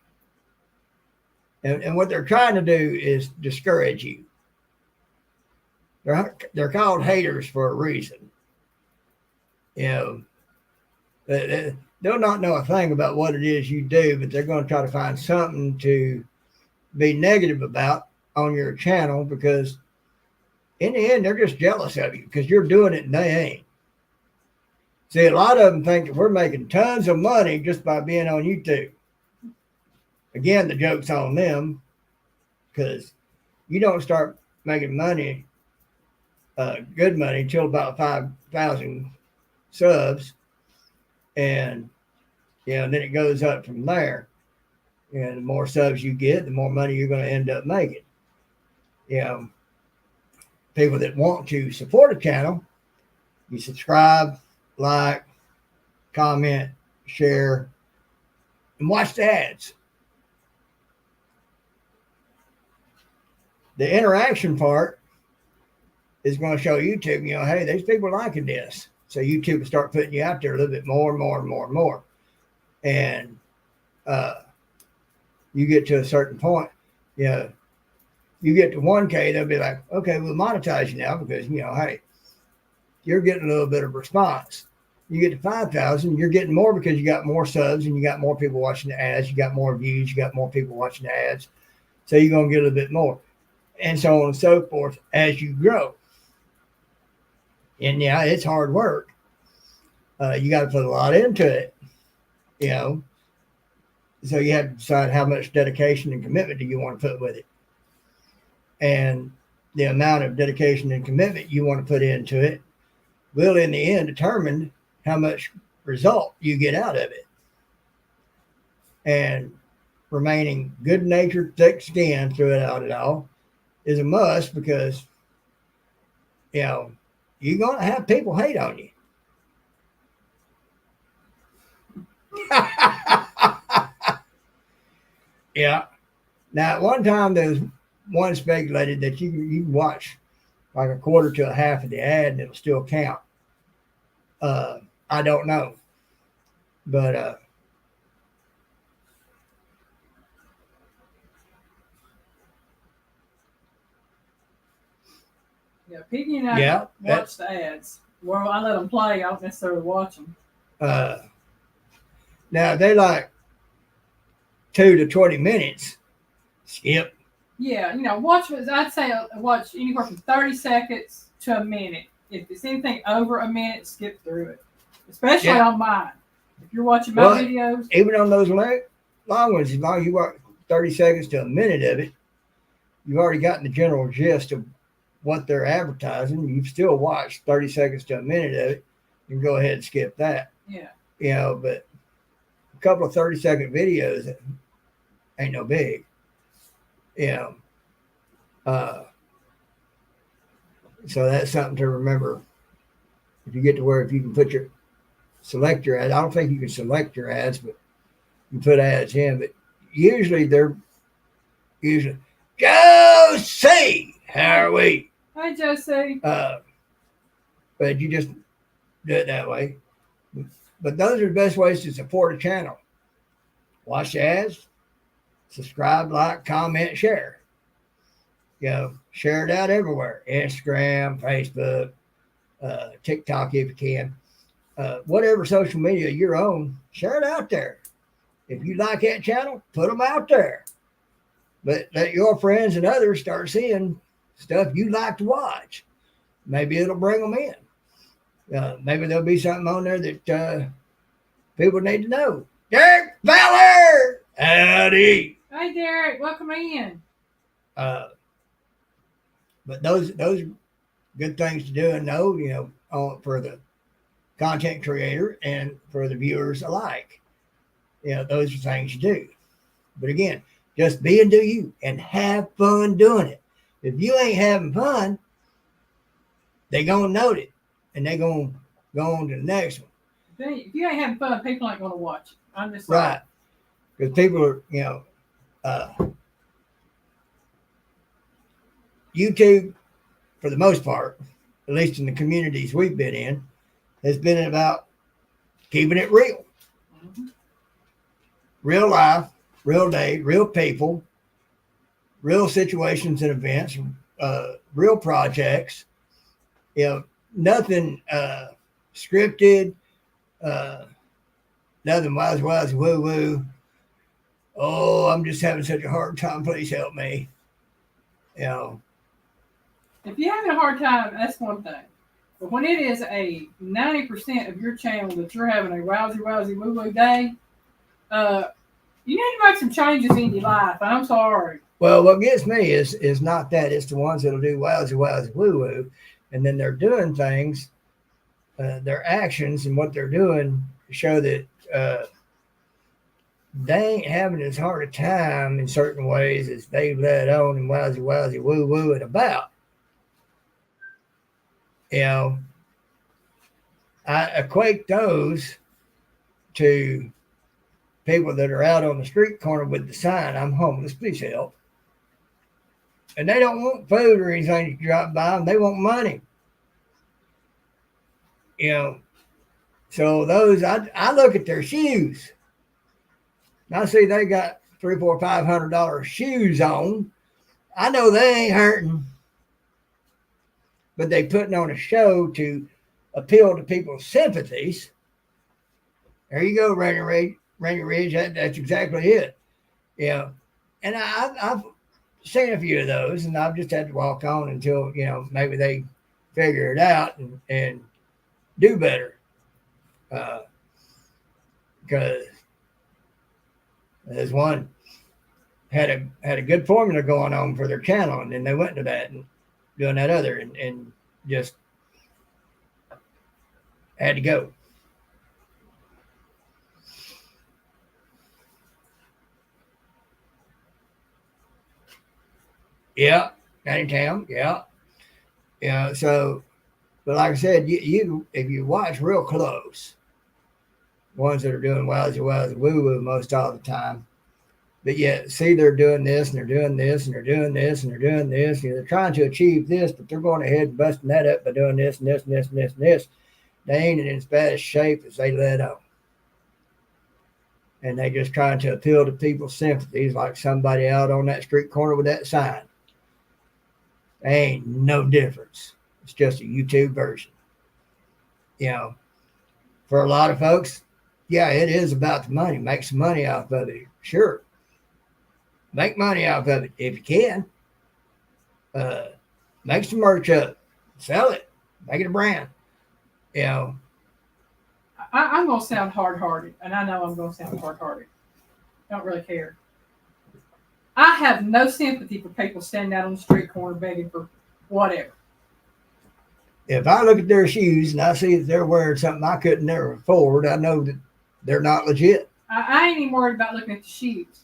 And what they're trying to do is discourage you. They're called haters for a reason. They'll not know a thing about what it is you do, but they're going to try to find something to be negative about on your channel because in the end, they're just jealous of you because you're doing it and they ain't. See, a lot of them think that we're making tons of money just by being on YouTube. Again, the joke's on them because you don't start making money, good money, until about 5,000 subs. And, then it goes up from there. And the more subs you get, the more money you're going to end up making. People that want to support a channel, you subscribe, like, comment, share, and watch the ads. The interaction part is going to show YouTube, hey, these people are liking this. So YouTube will start putting you out there a little bit more and more and more and more. And you get to a certain point, you get to 1K, they'll be like, okay, we'll monetize you now because, hey, you're getting a little bit of response. You get to 5,000, you're getting more because you got more subs and you got more people watching the ads. You got more views, you got more people watching the ads. So you're going to get a little bit more. And so on and so forth as you grow. And it's hard work. You got to put a lot into it, So you have to decide how much dedication and commitment do you want to put with it. And the amount of dedication and commitment you want to put into it will, in the end, determine how much result you get out of it. And remaining good-natured, thick-skinned throughout it all is a must because, you're going to have people hate on you. Yeah. Now, at one time, there was one speculated that you can watch like a quarter to a half of the ad and it'll still count. I don't know. But yeah, Piggy and I watch the ads. Well, I let them play. I don't necessarily watch them. Now, they like 2 to 20 minutes. Skip. Yeah, I'd say watch anywhere from 30 seconds to a minute. If it's anything over a minute, skip through it. Especially on mine. If you're watching my videos. Even on those long ones, as long as you watch 30 seconds to a minute of it, you've already gotten the general gist of what they're advertising. You've still watched 30 seconds to a minute of it. You can go ahead and skip that. Yeah. But a couple of 30-second videos ain't no big. So that's something to remember. If you get to where if you can select your ads, I don't think you can select your ads, but you put ads in. But usually Josie, how are we? Hi, Josie. But you just do it that way. But those are the best ways to support a channel. Watch ads, subscribe, like, comment, share. Share it out everywhere. Instagram, Facebook, TikTok if you can. Whatever social media you're on, share it out there. If you like that channel, put them out there. But let your friends and others start seeing stuff you like to watch. Maybe it'll bring them in. Maybe there'll be something on there that people need to know. Derek Fowler! Howdy! Hey, Derek. Welcome in. But those are good things to do and know, for the content creator and for the viewers alike. Those are things you do. But again, just be and do you and have fun doing it. If you ain't having fun, they gonna note it and they gonna go on to the next one. If you ain't having fun, people ain't gonna watch it. I'm just right. Saying. Because people are, YouTube, for the most part, at least in the communities we've been in, has been about keeping it real. Mm-hmm. Real life, real day, real people, real situations and events, real projects. Nothing scripted, nothing wise, woo woo. Oh, I'm just having such a hard time. Please help me. If you're having a hard time, that's one thing. But when it is a 90% of your channel that you're having a wowsy woo woo day, you need to make some changes in your life. I'm sorry. Well, what gets me is not that. It's the ones that'll do wowsy woo woo, and then they're doing things, their actions and what they're doing show that they ain't having as hard a time in certain ways as they've let on and wowsy woo woo and about. I equate those to people that are out on the street corner with the sign, "I'm homeless, please help." And they don't want food or anything to drop by them. They want money. So those, I look at their shoes. I see they got $300, $400, $500 shoes on. I know they ain't hurting, but they putting on a show to appeal to people's sympathies. There you go, Rainy Ridge. That's exactly it. And I've seen a few of those, and I've just had to walk on until maybe they figure it out and do better. Because there's one had a good formula going on for their channel, and then they went to that and doing that other, and just had to go. Yeah, anytime. Yeah. So, but like I said, you if you watch real close, ones that are doing wowsy woo woo most all the time, but yet see they're doing this and they're doing this and they're doing this and they're doing this. They're trying to achieve this, but they're going ahead and busting that up by doing this and this and this and this and this. They ain't in as bad a shape as they let on. And they just trying to appeal to people's sympathies like somebody out on that street corner with that sign. There ain't no difference. It's just a YouTube version. For a lot of folks, yeah, it is about the money. Make some money off of it. Sure. Make money off of it if you can. Make some merch up. Sell it. Make it a brand. I'm going to sound hard-hearted, and I know I'm going to sound hard-hearted. Don't really care. I have no sympathy for people standing out on the street corner begging for whatever. If I look at their shoes and I see that they're wearing something I couldn't never afford, I know that they're not legit. I ain't even worried about looking at the shoes.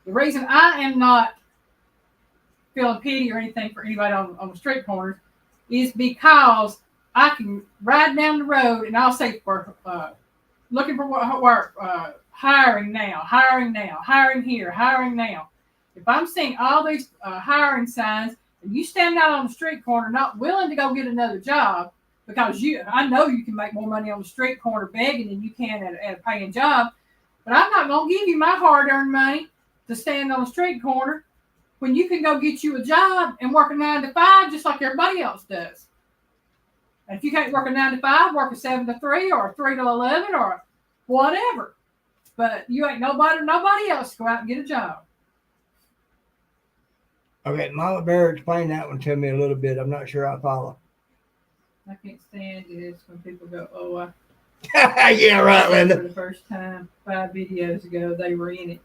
The reason I am not feeling pity or anything for anybody on the street corners is because I can ride down the road and I'll say for looking for work, hiring now, hiring here, hiring now. If I'm seeing all these hiring signs and you stand out on the street corner not willing to go get another job because I know you can make more money on the street corner begging than you can at a paying job, but I'm not going to give you my hard-earned money to stand on the street corner when you can go get you a job and work a 9 to 5 just like everybody else does. And if you can't work a 9 to 5, work a 7 to 3 or a 3 to 11 or whatever. But you ain't nobody else go out and get a job. Okay, Mama Bear, explain that one to me a little bit. I'm not sure I follow. I can't stand it when people go, oh, yeah, right, Linda. For the first time 5 videos ago, they were in it.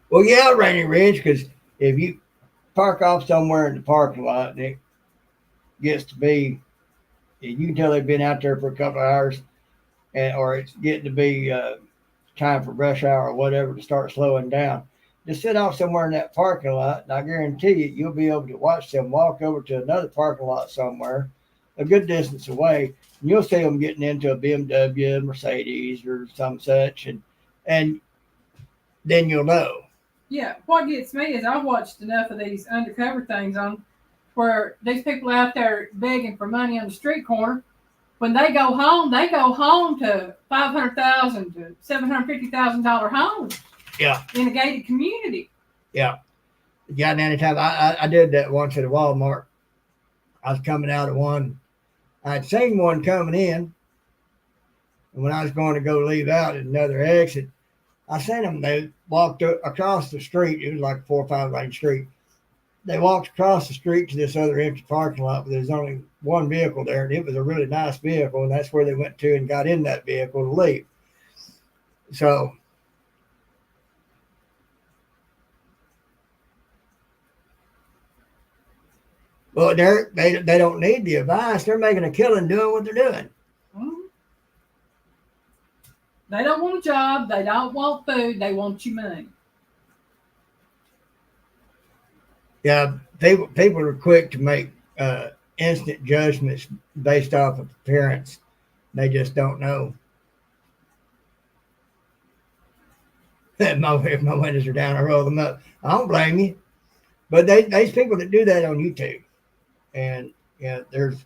Well, yeah, Rainy Ridge, because if you park off somewhere in the parking lot and it gets to be, you can tell they've been out there for a couple of hours, or it's getting to be time for rush hour or whatever to start slowing down. Just sit off somewhere in that parking lot, and I guarantee you'll be able to watch them walk over to another parking lot somewhere, a good distance away, and you'll see them getting into a BMW, Mercedes, or some such, and then you'll know. Yeah, what gets me is I've watched enough of these undercover things on where these people out there begging for money on the street corner. When they go home to $500,000 to $750,000 homes. Yeah. In a gated community. Yeah. Yeah, and anytime I did that once at a Walmart. I was coming out of one. I'd seen one coming in, and when I was going to go leave out at another exit, I seen them. They walked across the street. It was like a 4 or 5 lane street. They walked across the street to this other empty parking lot, but there's only one vehicle there, and it was a really nice vehicle, and that's where they went to and got in that vehicle to leave. So, well, they don't need the advice. They're making a killing doing what they're doing. Mm-hmm. They don't want a job. They don't want food. They want your money. Yeah, people are quick to make instant judgments based off of appearance. They just don't know. If my windows are down, I roll them up. I don't blame you. But there's people that do that on YouTube. And there's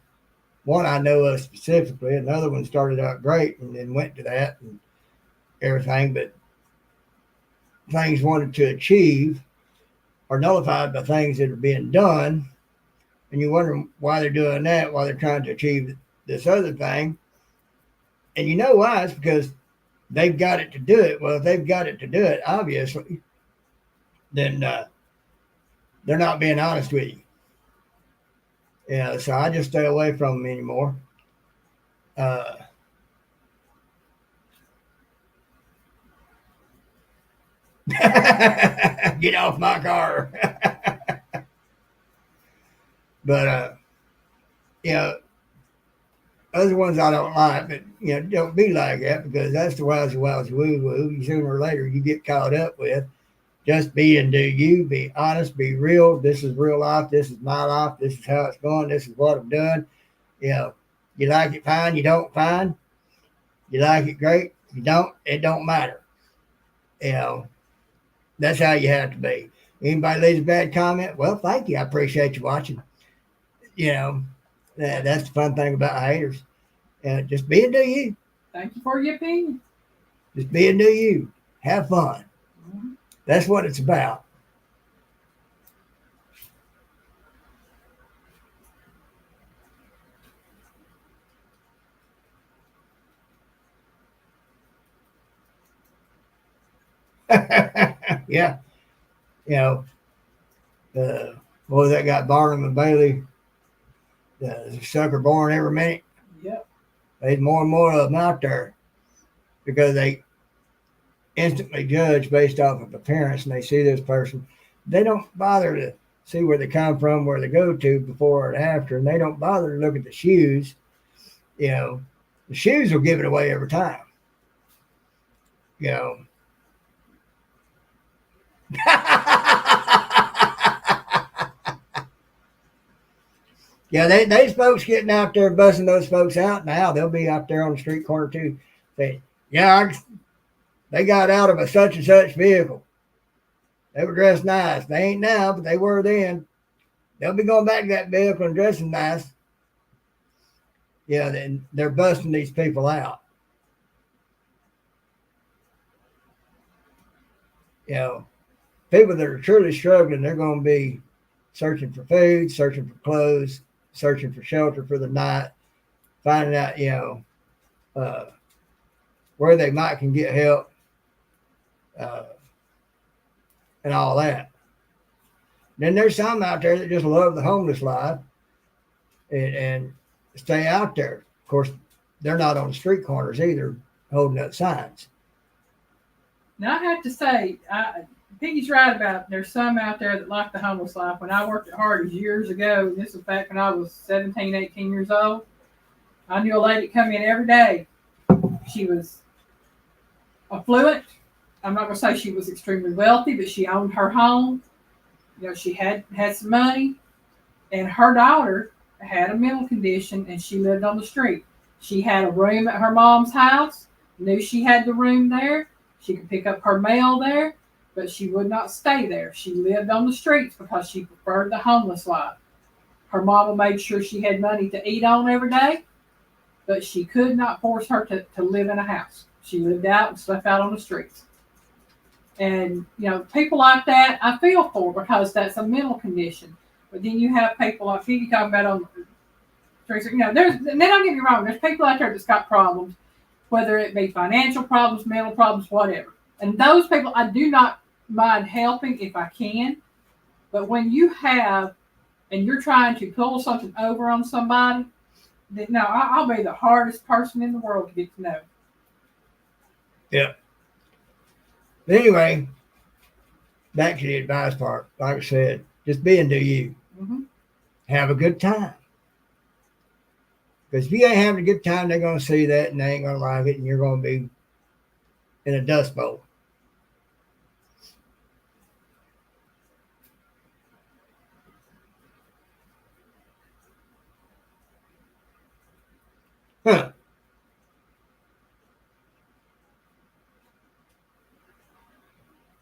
one I know of specifically. Another one started out great and then went to that and everything. But things wanted to achieve are nullified by things that are being done. And you wonder why they're doing that, why they're trying to achieve this other thing. And you know why? It's because they've got it to do it. Well, if they've got it to do it, obviously, then they're not being honest with you. Yeah, so I just stay away from them anymore. Get off my car. But other ones I don't like, but don't be like that, because that's the wowsy woo woo. Sooner or later you get caught up with. Just be and do you. Be honest. Be real. This is real life. This is my life. This is how it's going. This is what I'm doing. You like it, fine. You don't, fine. You like it, great. You don't, it don't matter. That's how you have to be. Anybody leaves a bad comment, well, thank you. I appreciate you watching. That's the fun thing about haters. Just be and do you. Thank you for your opinion. Just be and do you. Have fun. Mm-hmm. That's what it's about. Yeah. Boy, that got Barnum and Bailey, the sucker born every minute. Yep. There's more and more of them out there because they instantly judge based off of appearance, and they see this person. They don't bother to see where they come from, where they go to before and after, and they don't bother to look at the shoes. The shoes will give it away every time. Yeah, these folks getting out there bussing those folks out now. They'll be out there on the street corner too. They got out of a such and such vehicle. They were dressed nice. They ain't now, but they were then. They'll be going back to that vehicle and dressing nice. Then they're busting these people out. People that are truly struggling, they're going to be searching for food, searching for clothes, searching for shelter for the night, finding out, where they might can get help, and all that. Then there's some out there that just love the homeless life and stay out there. Of course, they're not on the street corners either, holding up signs. Now I have to say, Piggy's right about there's some out there that like the homeless life. When I worked at Hardee's years ago, this was back when I was 17, 18 years old, I knew a lady that come in every day. She was affluent. I'm not going to say she was extremely wealthy, but she owned her home. She had some money, and her daughter had a mental condition, and she lived on the street. She had a room at her mom's house. Knew she had the room there. She could pick up her mail there, but she would not stay there. She lived on the streets because she preferred the homeless life. Her mama made sure she had money to eat on every day, but she could not force her to live in a house. She lived out and slept out on the streets. And, people like that, I feel for because that's a mental condition. But then you have people like you talk about on the streets. And don't get me wrong, there's people out there that's got problems, whether it be financial problems, mental problems, whatever. And those people, I do not mind helping if I can. But when you have, and you're trying to pull something over on somebody, then no, I'll be the hardest person in the world to get to know. Yeah. But anyway, back to the advice part. Like I said, just be and do you. Mm-hmm. Have a good time. Because if you ain't having a good time, they're going to see that and they ain't going to like it, and you're going to be in a dust bowl. Huh.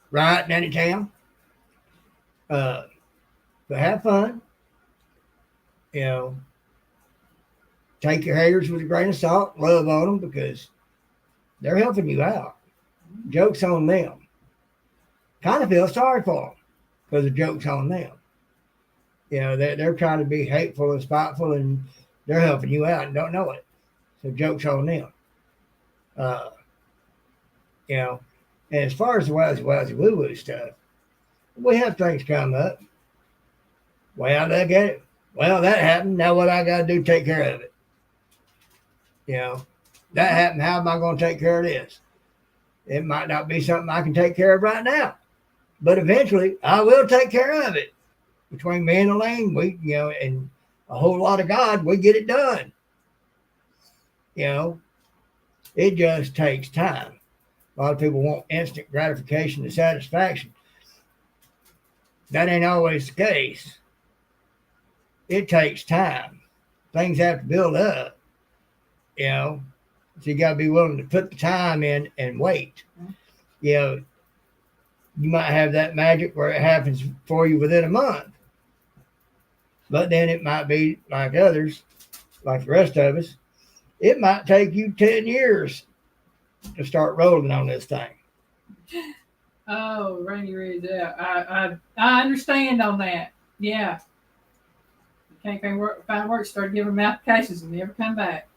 Right down in town. But have fun. Take your haters with a grain of salt. Love on them because they're helping you out. Joke's on them. Kind of feel sorry for them because the joke's on them. They're trying to be hateful and spiteful, and they're helping you out and don't know it. So joke's on them. And as far as the wowsy woo-woo stuff, we have things come up. Well, look at it. Well, that happened. Now what I got to do, take care of it. That happened. How am I going to take care of this? It might not be something I can take care of right now, but eventually I will take care of it. Between me and Elaine, and a whole lot of God, we get it done. It just takes time. A lot of people want instant gratification and satisfaction. That ain't always the case. It takes time. Things have to build up. So you got to be willing to put the time in and wait. You might have that magic where it happens for you within a month. But then it might be like others, like the rest of us. It might take you 10 years to start rolling on this thing. Oh, Rainy Ridge, yeah. I understand on that. Yeah. You can't find work, start giving them applications and never come back.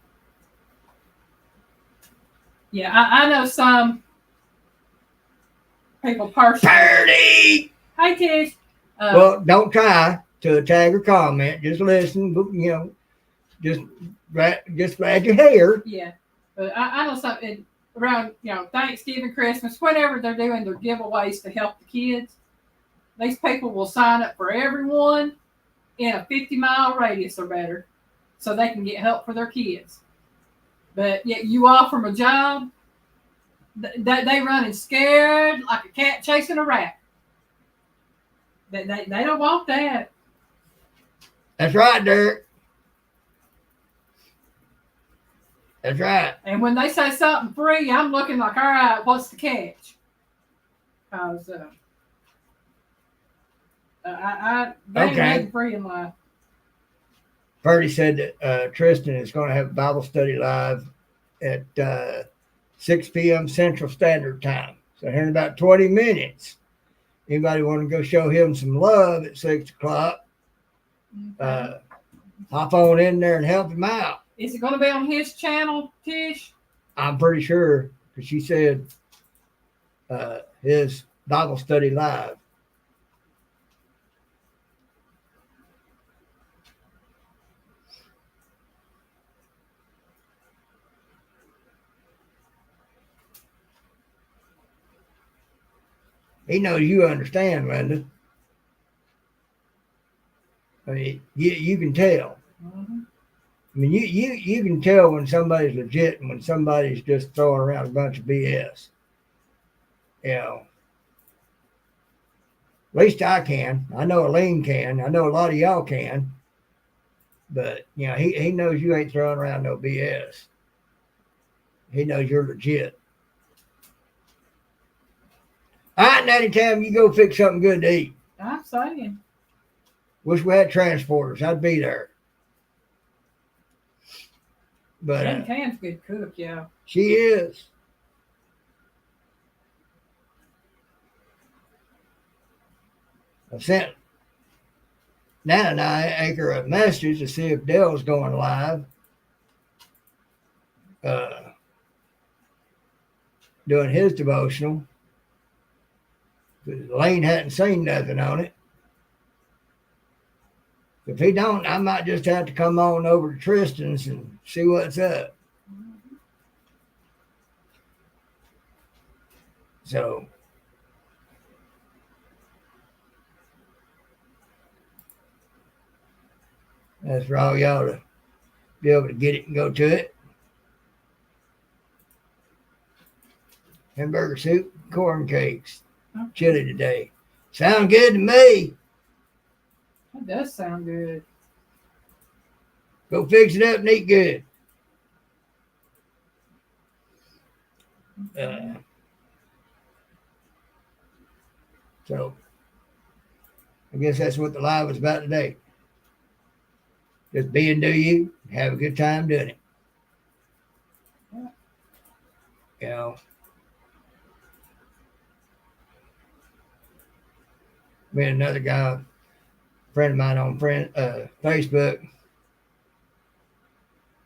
Yeah, I know some people personally. Party! Hi, Tish. Well, don't try to tag or comment. Just listen. Just glad you're here. Yeah, but I know something around Thanksgiving, Christmas, whenever they're doing their giveaways to help the kids. These people will sign up for everyone in a 50-mile radius or better, so they can get help for their kids. But yet you offer them a job, they running scared like a cat chasing a rat. They don't want that. That's right, Derek. That's right. And when they say something free, I'm looking like, all right, what's the catch? Because they ain't free in life. Purdy said that Tristan is going to have Bible study live at 6 p.m. Central Standard Time. So here in about 20 minutes. Anybody want to go show him some love at 6 o'clock? Okay. Hop on in there and help him out. Is it going to be on his channel, Tish? I'm pretty sure, because she said his Bible study live. He knows you understand, Linda. I mean, you can tell. Mm-hmm. I mean, you can tell when somebody's legit and when somebody's just throwing around a bunch of BS. You know, at least I can. I know Elaine can. I know a lot of y'all can. But, you know, he knows you ain't throwing around no BS. He knows you're legit. All right, anytime you go fix something good to eat. I'm saying. Wish we had transporters. I'd be there. But Jen Tan's a good cook, yeah. she is. I sent Nana and I Anchor a message to see if Dale's going live. Doing his devotional. Lane hadn't seen nothing on it. If he don't, I might just have to come on over to Tristan's and see what's up. So that's for all y'all to be able to get it and go to it. Hamburger soup, corn cakes, chili today. Sound good to me. That does sound good. Go fix it up and eat good. So I guess that's what the live was about today. Just be and do you. Have a good time doing it. Yeah. You know. Me and another guy, friend of mine on Facebook.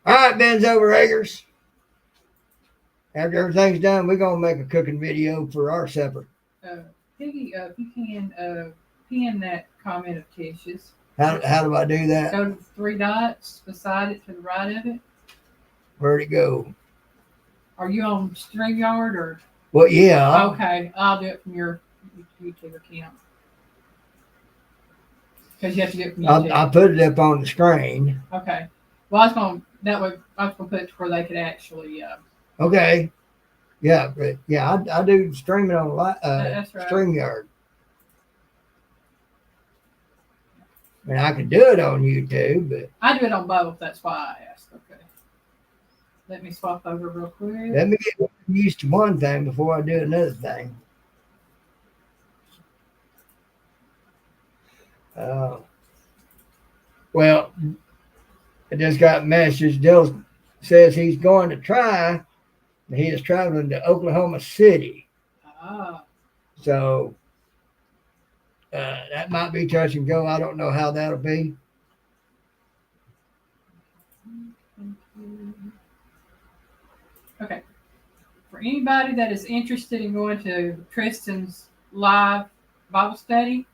All right, Ben's over Eggers. After everything's done, we're gonna make a cooking video for our supper. Piggy, if you can pin that comment of Tish's. How do I do that? Go to the three dots beside it to the right of it. Where'd it go? Are you on StreamYard or? Well, yeah. Okay, I'll do it from your YouTube account. Because you have to do it from YouTube. I put it up on the screen. Okay. Well, I was gonna put it to where they could actually. Okay. Yeah, but yeah, I do streaming on that's right. StreamYard. I mean, I can do it on YouTube, but I do it on both. That's why I asked. Okay. Let me swap over real quick. let me get used to one thing before I do another thing. Well, I just got a message. Dill says he's going to try. He is traveling to Oklahoma City. So that might be touch and go. I don't know how that'll be. Okay. For anybody that is interested in going to Tristan's live Bible study,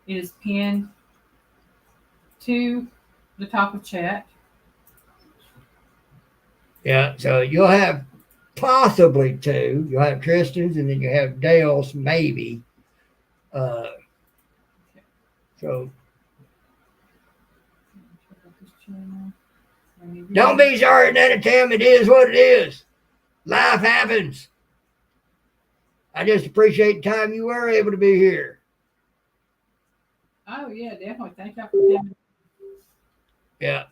it is pinned to the top of chat. Yeah, so you'll have possibly two. You'll have Tristan's and then you have Dale's maybe. So don't be sorry, Nana Tim. It is what it is. Life happens. I just appreciate the time you were able to be here. Oh yeah, definitely. Thank y'all for coming. Yeah,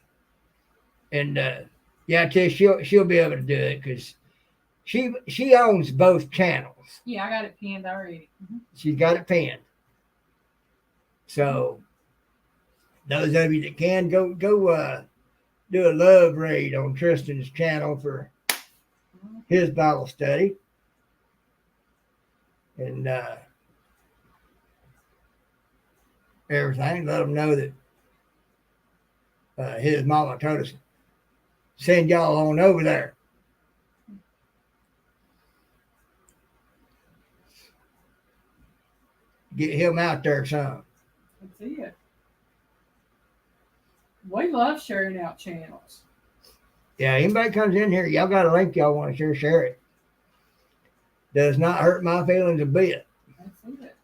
and yeah, Tish, she'll be able to do it because she owns both channels. Yeah, I got it pinned already. Mm-hmm. She's got it pinned. So those of you that can go do a love raid on Tristan's channel for his Bible study. And everything. Let them know that his mama told us send y'all on over there. Get him out there some. Let's see it. We love sharing out channels. Yeah, anybody comes in here, y'all got a link y'all want to share it. Does not hurt my feelings a bit. That's it.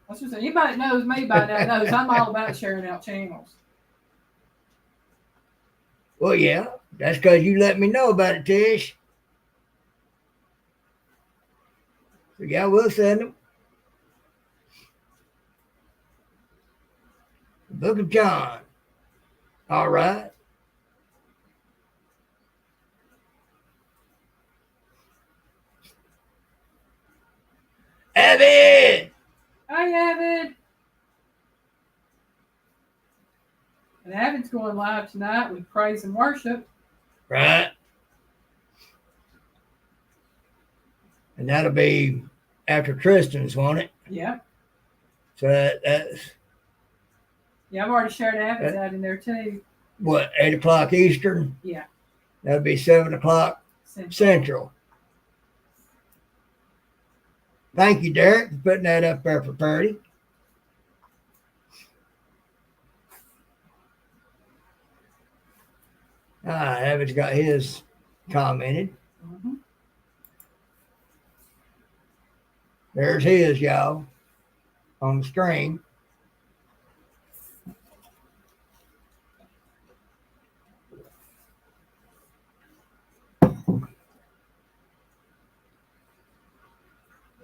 I was just saying, anybody that knows me by now knows I'm all about sharing out channels. Well, yeah, that's because you let me know about it, Tish. So, yeah, we'll send them. The Book of John. All right. Evan! Hi, Evan. And Evan's going live tonight with praise and worship. Right. And that'll be after Tristan's, won't it? Yeah. So that's Yeah, I've already shared Evan's out in there too. what, 8 o'clock Eastern? Yeah. That'll be 7 o'clock Central. Thank you, Derek, for putting that up there for Purdy. Evan's got his commented. Mm-hmm. There's his, y'all, on the screen.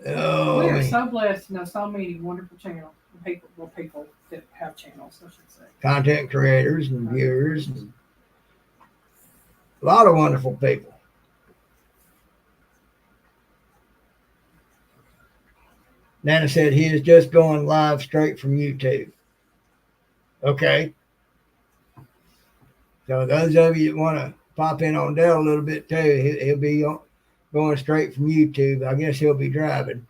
Oh, we are so blessed to know so many wonderful channels. People that have channels, I should say. Content creators and viewers. And a lot of wonderful people. Nana said he is just going live straight from YouTube. Okay. So those of you that want to pop in on Dale a little bit too, he'll be going straight from YouTube. I guess he'll be driving.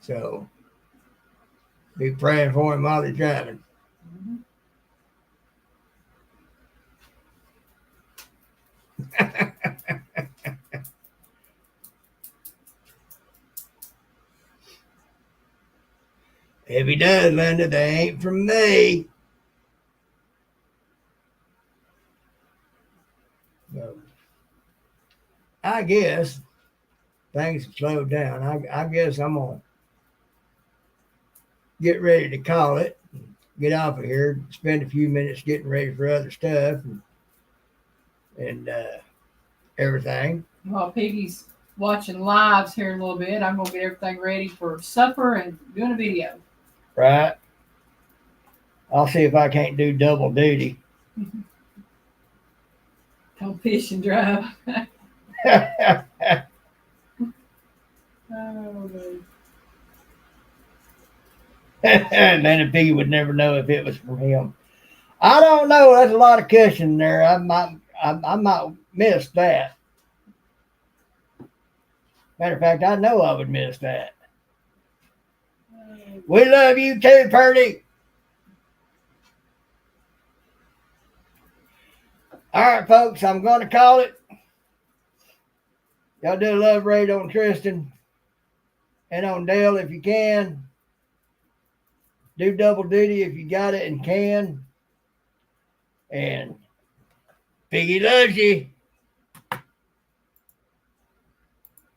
So be praying for him while he's driving. Mm-hmm. If he does, Linda, they ain't from me. So, I guess things have slowed down. I guess I'm going to get ready to call it, get off of here, spend a few minutes getting ready for other stuff and everything. While Piggy's watching lives here in a little bit, I'm going to get everything ready for supper and doing a video. Right. I'll see if I can't do double duty. Don't fish and drive. Oh, And then the Piggy would never know if it was from him. I don't know. That's a lot of cushion there. I might miss that. Matter of fact, I know I would miss that. We love you too, Purdy. All right, folks, I'm going to call it. Y'all do a love raid on Tristan and on Dale if you can. Do double duty if you got it and can. And Piggy loves you.